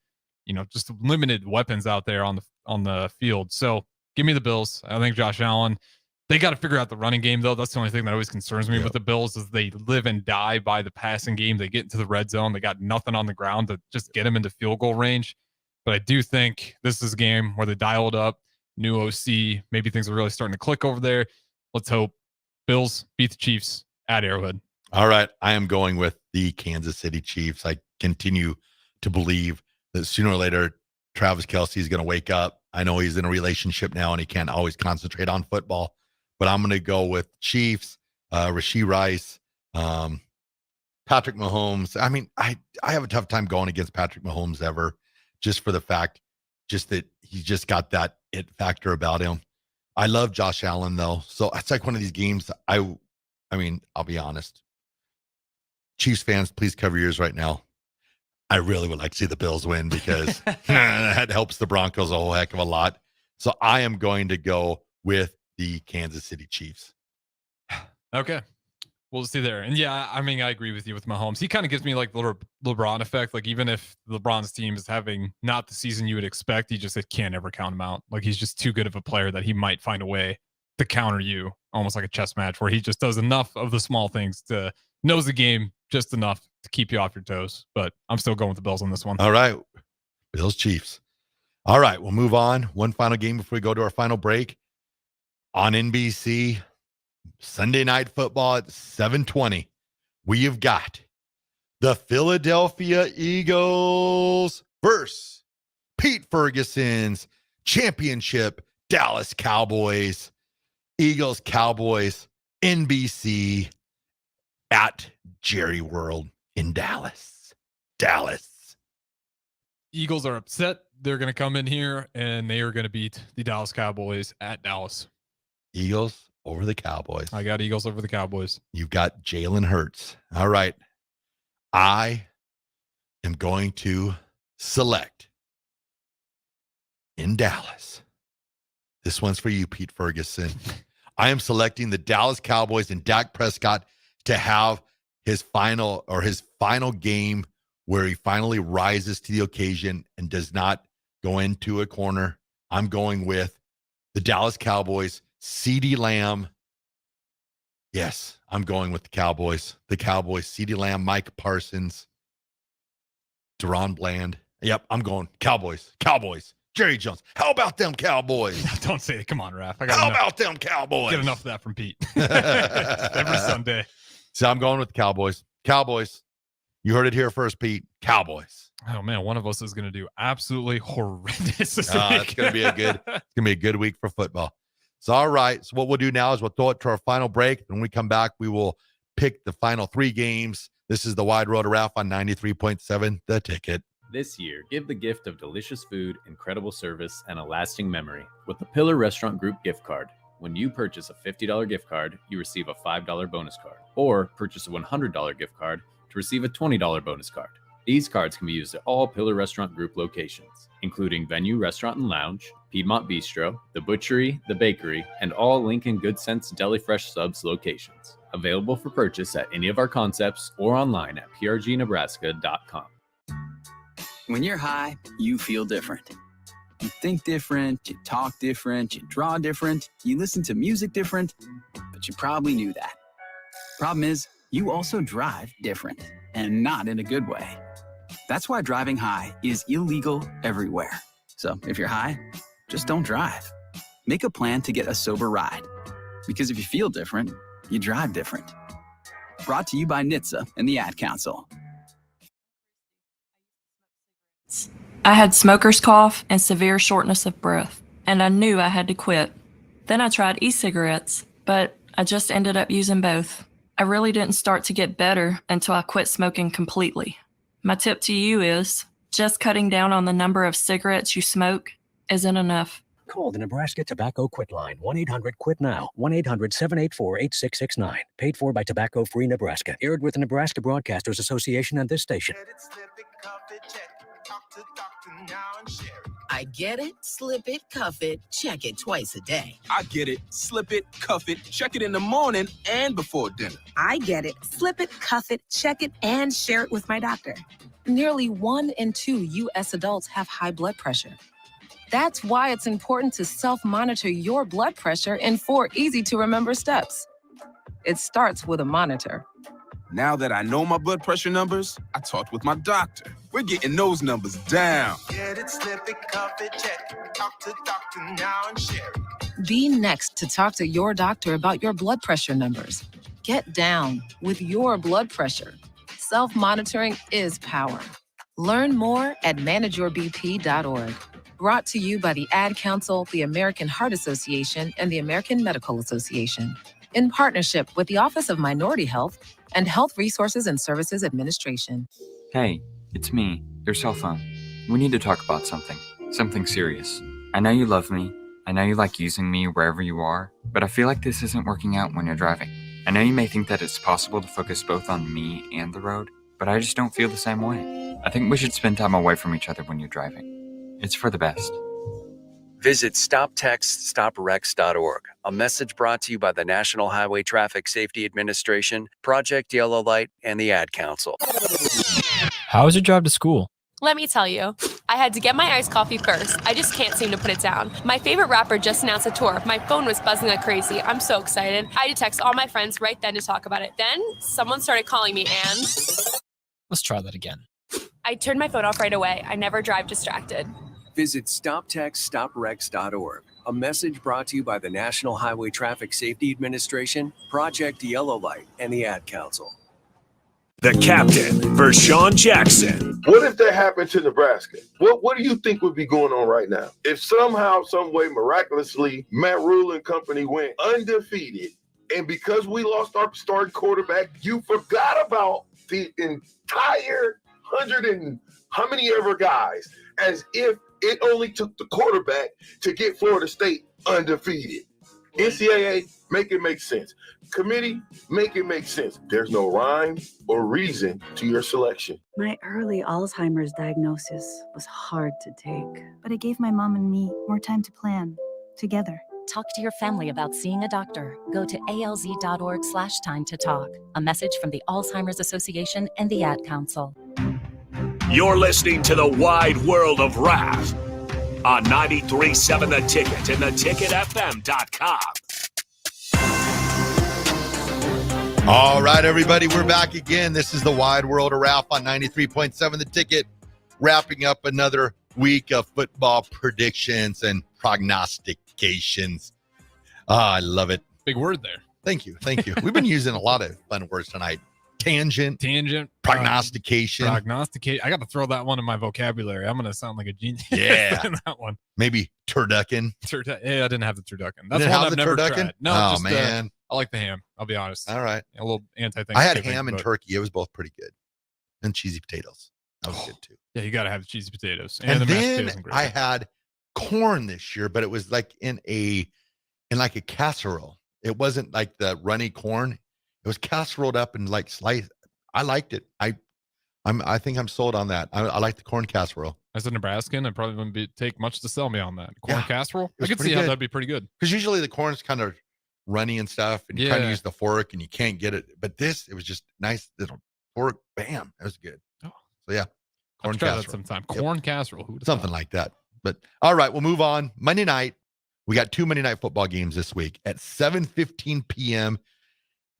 weapons out there on the field. So give me the Bills. I think Josh Allen, they got to figure out the running game, though. That's the only thing that always concerns me with the Bills is they live and die by the passing game. They get into the red zone. They got nothing on the ground to just get them into field goal range. But I do think this is a game where they dialed up, new OC. Maybe things are really starting to click over there. Let's hope Bills beat the Chiefs at Arrowhead. All right. I am going with the Kansas City Chiefs. I continue to believe that sooner or later, Travis Kelce is going to wake up. I know he's in a relationship now and he can't always concentrate on football, but I'm going to go with Chiefs, Rashee Rice, Patrick Mahomes. I have a tough time going against Patrick Mahomes ever, just for the fact that he just got that it factor about him. I love Josh Allen though. So it's like one of these games. I'll be honest. Chiefs fans, please cover your ears right now. I really would like to see the Bills win because that helps the Broncos a whole heck of a lot. So I am going to go with the Kansas City Chiefs. Okay. We'll see there. And yeah, I agree with you with Mahomes. He kind of gives me like the LeBron effect. Like even if LeBron's team is having not the season you would expect, you can't ever count him out. Like he's just too good of a player that he might find a way to counter you, almost like a chess match where he just does enough of the small things to knows the game just enough to keep you off your toes. But I'm still going with the Bills on this one. All right. Bills Chiefs. All right. We'll move on. One final game before we go to our final break. On NBC, Sunday Night Football at 7:20. We have got the Philadelphia Eagles versus Pete Ferguson's championship Dallas Cowboys. Eagles, Cowboys, NBC at Jerry World in Dallas. Dallas. Eagles are upset. They're going to come in here and they are going to beat the Dallas Cowboys at Dallas. Eagles over the Cowboys. I got Eagles over the Cowboys. You've got Jalen Hurts. All right. I am going to select in Dallas. This one's for you, Pete Ferguson. I am selecting the Dallas Cowboys and Dak Prescott to have his final game where he finally rises to the occasion and does not go into a corner. I'm going with the Dallas Cowboys, CeeDee Lamb. Yes, I'm going with the Cowboys. The Cowboys, CeeDee Lamb, Mike Parsons, Deron Bland. Yep, I'm going Cowboys. Cowboys. Jerry Jones. How about them Cowboys? Don't say it. Come on, Raff. How about them Cowboys? Get enough of that from Pete. Every Sunday. So I'm going with the Cowboys. Cowboys. You heard it here first, Pete. Cowboys. Oh man, one of us is going to do absolutely horrendous. It's going to be a good week for football. So all right. So what we'll do now is we'll throw it to our final break. When we come back, we will pick the final 3 games. This is the Wide Road to Raff on 93.7 The Ticket. This year, give the gift of delicious food, incredible service, and a lasting memory with the Pillar Restaurant Group gift card. When you purchase a $50 gift card, you receive a $5 bonus card, or purchase a $100 gift card to receive a $20 bonus card. These cards can be used at all Pillar Restaurant Group locations, including Venue Restaurant and Lounge, Piedmont Bistro, The Butchery, The Bakery, and all Lincoln Good Sense Deli Fresh Subs locations. Available for purchase at any of our concepts or online at prgnebraska.com. When you're high, you feel different. You think different, you talk different, you draw different, you listen to music different, but you probably knew that. Problem is, you also drive different, and not in a good way. That's why driving high is illegal everywhere. So if you're high, just don't drive. Make a plan to get a sober ride. Because if you feel different, you drive different. Brought to you by NHTSA and the Ad Council. I had smoker's cough and severe shortness of breath, and I knew I had to quit. Then I tried e-cigarettes, but I just ended up using both. I really didn't start to get better until I quit smoking completely. My tip to you is just cutting down on the number of cigarettes you smoke isn't enough. Call the Nebraska Tobacco Quit Line, 1-800-QUIT-NOW, 1-800-784-8669. Paid for by Tobacco Free Nebraska. Aired with the Nebraska Broadcasters Association and this station. I get it, slip it, cuff it, check it twice a day. I get it, slip it, cuff it, check it in the morning and before dinner. I get it, slip it, cuff it, check it, and share it with my doctor. Nearly 1 in 2 U.S. adults have high blood pressure. That's why it's important to self-monitor your blood pressure in 4 easy-to-remember steps. It starts with a monitor. Now that I know my blood pressure numbers, I talked with my doctor. We're getting those numbers down. Get it, slip it, cuff it, check it. Talk to doctor now and share it. Be next to talk to your doctor about your blood pressure numbers. Get down with your blood pressure. Self-monitoring is power. Learn more at manageyourbp.org. Brought to you by the Ad Council, the American Heart Association, and the American Medical Association. In partnership with the Office of Minority Health and Health Resources and Services Administration. Hey, it's me, your cell phone. We need to talk about something serious. I know you love me. I know you like using me wherever you are, but I feel like this isn't working out when you're driving. I know you may think that it's possible to focus both on me and the road, but I just don't feel the same way. I think we should spend time away from each other when you're driving. It's for the best. Visit StopTextStopWrecks.org. A message brought to you by the National Highway Traffic Safety Administration, Project Yellow Light, and the Ad Council. How was your drive to school? Let me tell you, I had to get my iced coffee first. I just can't seem to put it down. My favorite rapper just announced a tour. My phone was buzzing like crazy. I'm so excited. I had to text all my friends right then to talk about it. Then someone started calling me and... Let's try that again. I turned my phone off right away. I never drive distracted. Visit StopTextStopWrecks.org. A message brought to you by the National Highway Traffic Safety Administration, Project Yellow Light, and the Ad Council. The captain, Vershawn Jackson. What if that happened to Nebraska? What do you think would be going on right now? If somehow, some way, miraculously, Matt Rule and company went undefeated And because we lost our starting quarterback, you forgot about the entire 100 and how many ever guys, as if it only took the quarterback to get Florida State undefeated. NCAA, make it make sense. Committee, make it make sense. There's no rhyme or reason to your selection. My early Alzheimer's diagnosis was hard to take, but it gave my mom and me more time to plan together. Talk to your family about seeing a doctor. Go to alz.org/time to talk. A message from the Alzheimer's Association and the Ad Council. You're listening to the Wide World of Raff on 93.7 The Ticket and theticketfm.com. All right, everybody, we're back again. This is the Wide World of Raff on 93.7 The Ticket, wrapping up another week of football predictions and prognostications. I love it. Big word there. Thank you. We've been using a lot of fun words tonight. Tangent, prognostication. Prognosticate. I got to throw that one in my vocabulary. I'm going to sound like a genius. Yeah. in that one. Maybe turducken. Yeah, I didn't have the turducken. That's one I've never tried. No, oh, just, man. I like the ham. I'll be honest. All right. A little anti-thing. I had ham and turkey. It was both pretty good. And cheesy potatoes. That was good too. Yeah, you got to have the cheesy potatoes. And the mashed then potatoes and gravy. I had corn this year, but it was like in like a casserole. It wasn't like the runny corn. It was casseroled up and like sliced. I liked it. I think I'm sold on that. I like the corn casserole. As a Nebraskan, it probably wouldn't take much to sell me on that. Corn casserole? I could see good. how that'd be pretty good. Because usually the corn's kind of runny and stuff, and you kind of use the fork and you can't get it. But this, it was just nice little fork. Bam. That was good. Oh. So yeah. Corn casserole. That sometime. Corn casserole. Who something like that. But all right, we'll move on. Monday night. We got 2 Monday night football games this week at 7:15 p.m.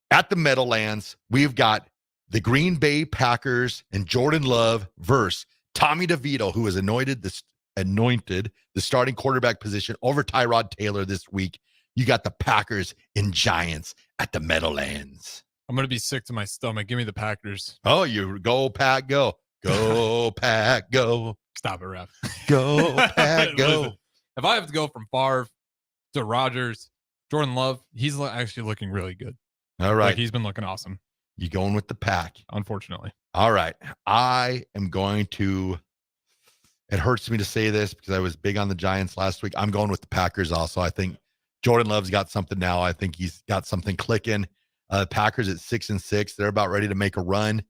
at the Meadowlands. We've got the Green Bay Packers and Jordan Love versus Tommy DeVito, who was anointed the starting quarterback position over Tyrod Taylor this week. You got the Packers and Giants at the Meadowlands. I'm going to be sick to my stomach. Give me the Packers. Oh, you go, Pack, go. Go, Pack, go. Stop it, Raff. Go, Pack, go. Listen, if I have to go from Favre to Rodgers, Jordan Love, he's actually looking really good. All right. Like, he's been looking awesome. You going with the Pack? Unfortunately. All right. I am going to, it hurts me to say this because I was big on the Giants last week. I'm going with the Packers also. I think Jordan Love's got something now. I think he's got something clicking. Packers at 6-6. They're about ready to make a run.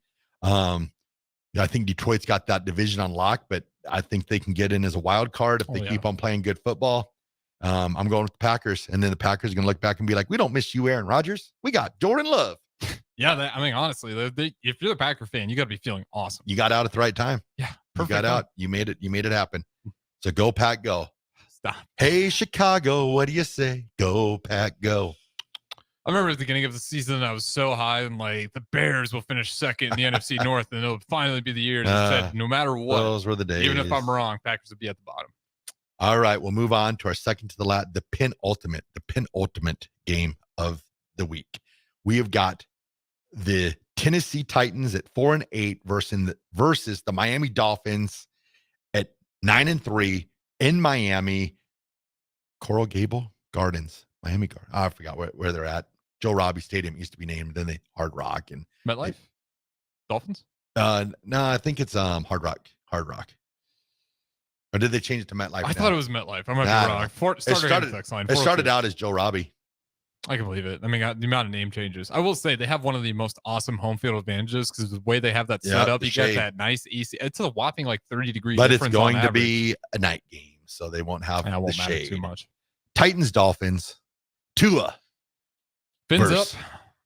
I think Detroit's got that division on lock, but I think they can get in as a wild card if they keep on playing good football. I'm going with the Packers, and then the Packers are going to look back and be like, we don't miss you, Aaron Rodgers. We got Jordan Love. Yeah, I mean, honestly, if you're a Packer fan, you got to be feeling awesome. You got out at the right time. Yeah, perfect. You got out. You made it happen. So go, Pack, go. Stop. Hey, Chicago, what do you say? Go, Pack, go. I remember at the beginning of the season, I was so high and like the Bears will finish second in the NFC North, and it'll finally be the year that said no matter what, those were the days. Even if I'm wrong, Packers would be at the bottom. All right, we'll move on to our second to the last, the penultimate game of the week. We have got the Tennessee Titans at 4-8 versus the Miami Dolphins at 9-3 in Miami. Coral Gable Gardens, Miami Gardens. I forgot where they're at. Joe Robbie Stadium used to be named, then they Hard Rock and MetLife. Dolphins? No, I think it's Hard Rock. Or did they change it to MetLife? I thought it was MetLife. I might be wrong. It started out as Joe Robbie. I can believe it. I mean, the amount of name changes. I will say they have one of the most awesome home field advantages because the way they have that set up, you get that nice AC. It's a whopping like 30 degrees. But it's going to be a night game, so they won't have the shade too much. Titans, Dolphins, Tua. Fins up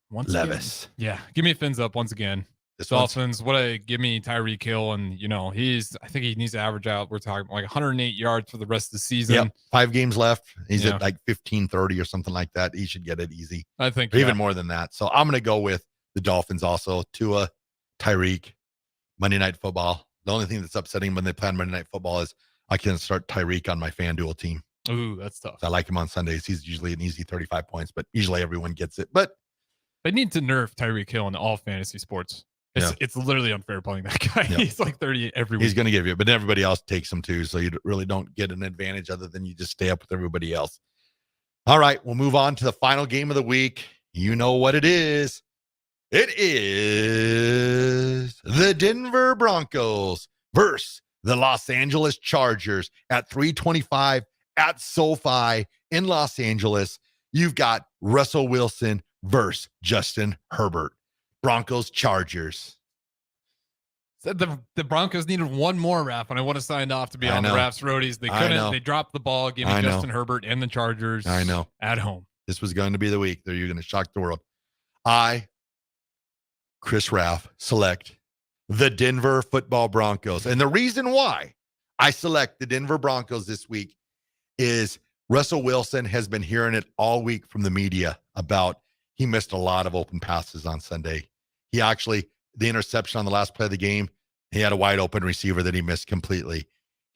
once Levis. Again. Yeah, give me fins up once again. Dolphins, give me Tyreek Hill, and I think he needs to average out. We're talking like 108 yards for the rest of the season. Yep, 5 games left. He's at like 15-30 or something like that. He should get it easy. I think even more than that. So I'm going to go with the Dolphins also. Tua, Tyreek, Monday Night Football. The only thing that's upsetting when they play on Monday Night Football is I can start Tyreek on my FanDuel team. Ooh, that's tough. I like him on Sundays. He's usually an easy 35 points, but usually everyone gets it. But they need to nerf Tyreek Hill in all fantasy sports. It's literally unfair playing that guy. Yep. He's like 30 every week. He's going to give you, but everybody else takes him too. So you really don't get an advantage other than you just stay up with everybody else. All right, we'll move on to the final game of the week. You know what it is. It is the Denver Broncos versus the Los Angeles Chargers at 3:25 at SoFi in Los Angeles. You've got Russell Wilson versus Justin Herbert. Broncos, Chargers. Said the Broncos needed one more, Raff, and I want to sign off to be on the Raff's roadies. They couldn't. They dropped the ball, giving Justin Herbert and the Chargers at home. This was going to be the week that you're going to shock the world. I, Chris Raff, select the Denver Football Broncos. And the reason why I select the Denver Broncos this week is Russell Wilson has been hearing it all week from the media about he missed a lot of open passes on Sunday. He actually, the interception on the last play of the game, he had a wide open receiver that he missed completely.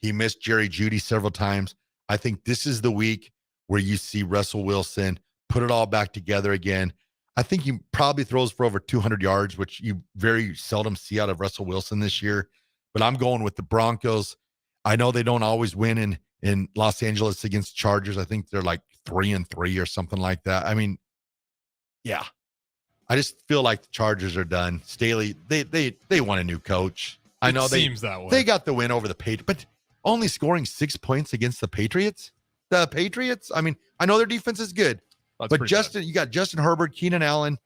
He missed Jerry Jeudy several times. I think this is the week where you see Russell Wilson put it all back together again. I think he probably throws for over 200 yards, which you very seldom see out of Russell Wilson this year. But I'm going with the Broncos. I know they don't always win in Los Angeles against Chargers. I think they're like 3-3 or something like that. I mean, yeah. I just feel like the Chargers are done. Staley, they want a new coach. I know seems that way. They got the win over the Patriots, but only scoring 6 points against the Patriots. The Patriots, I mean, I know their defense is good, but Justin, you got Justin Herbert, Keenan Allen,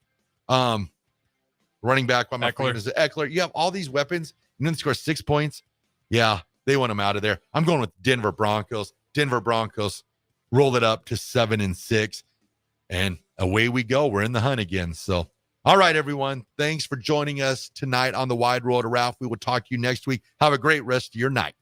running back by my friend is Eckler. You have all these weapons, and then score 6 points. Yeah, they want him out of there. I'm going with Denver Broncos. Denver Broncos roll it up to 7-6, and away we go. We're in the hunt again. So, all right, everyone. Thanks for joining us tonight on the Wide World of Ralph. We will talk to you next week. Have a great rest of your night.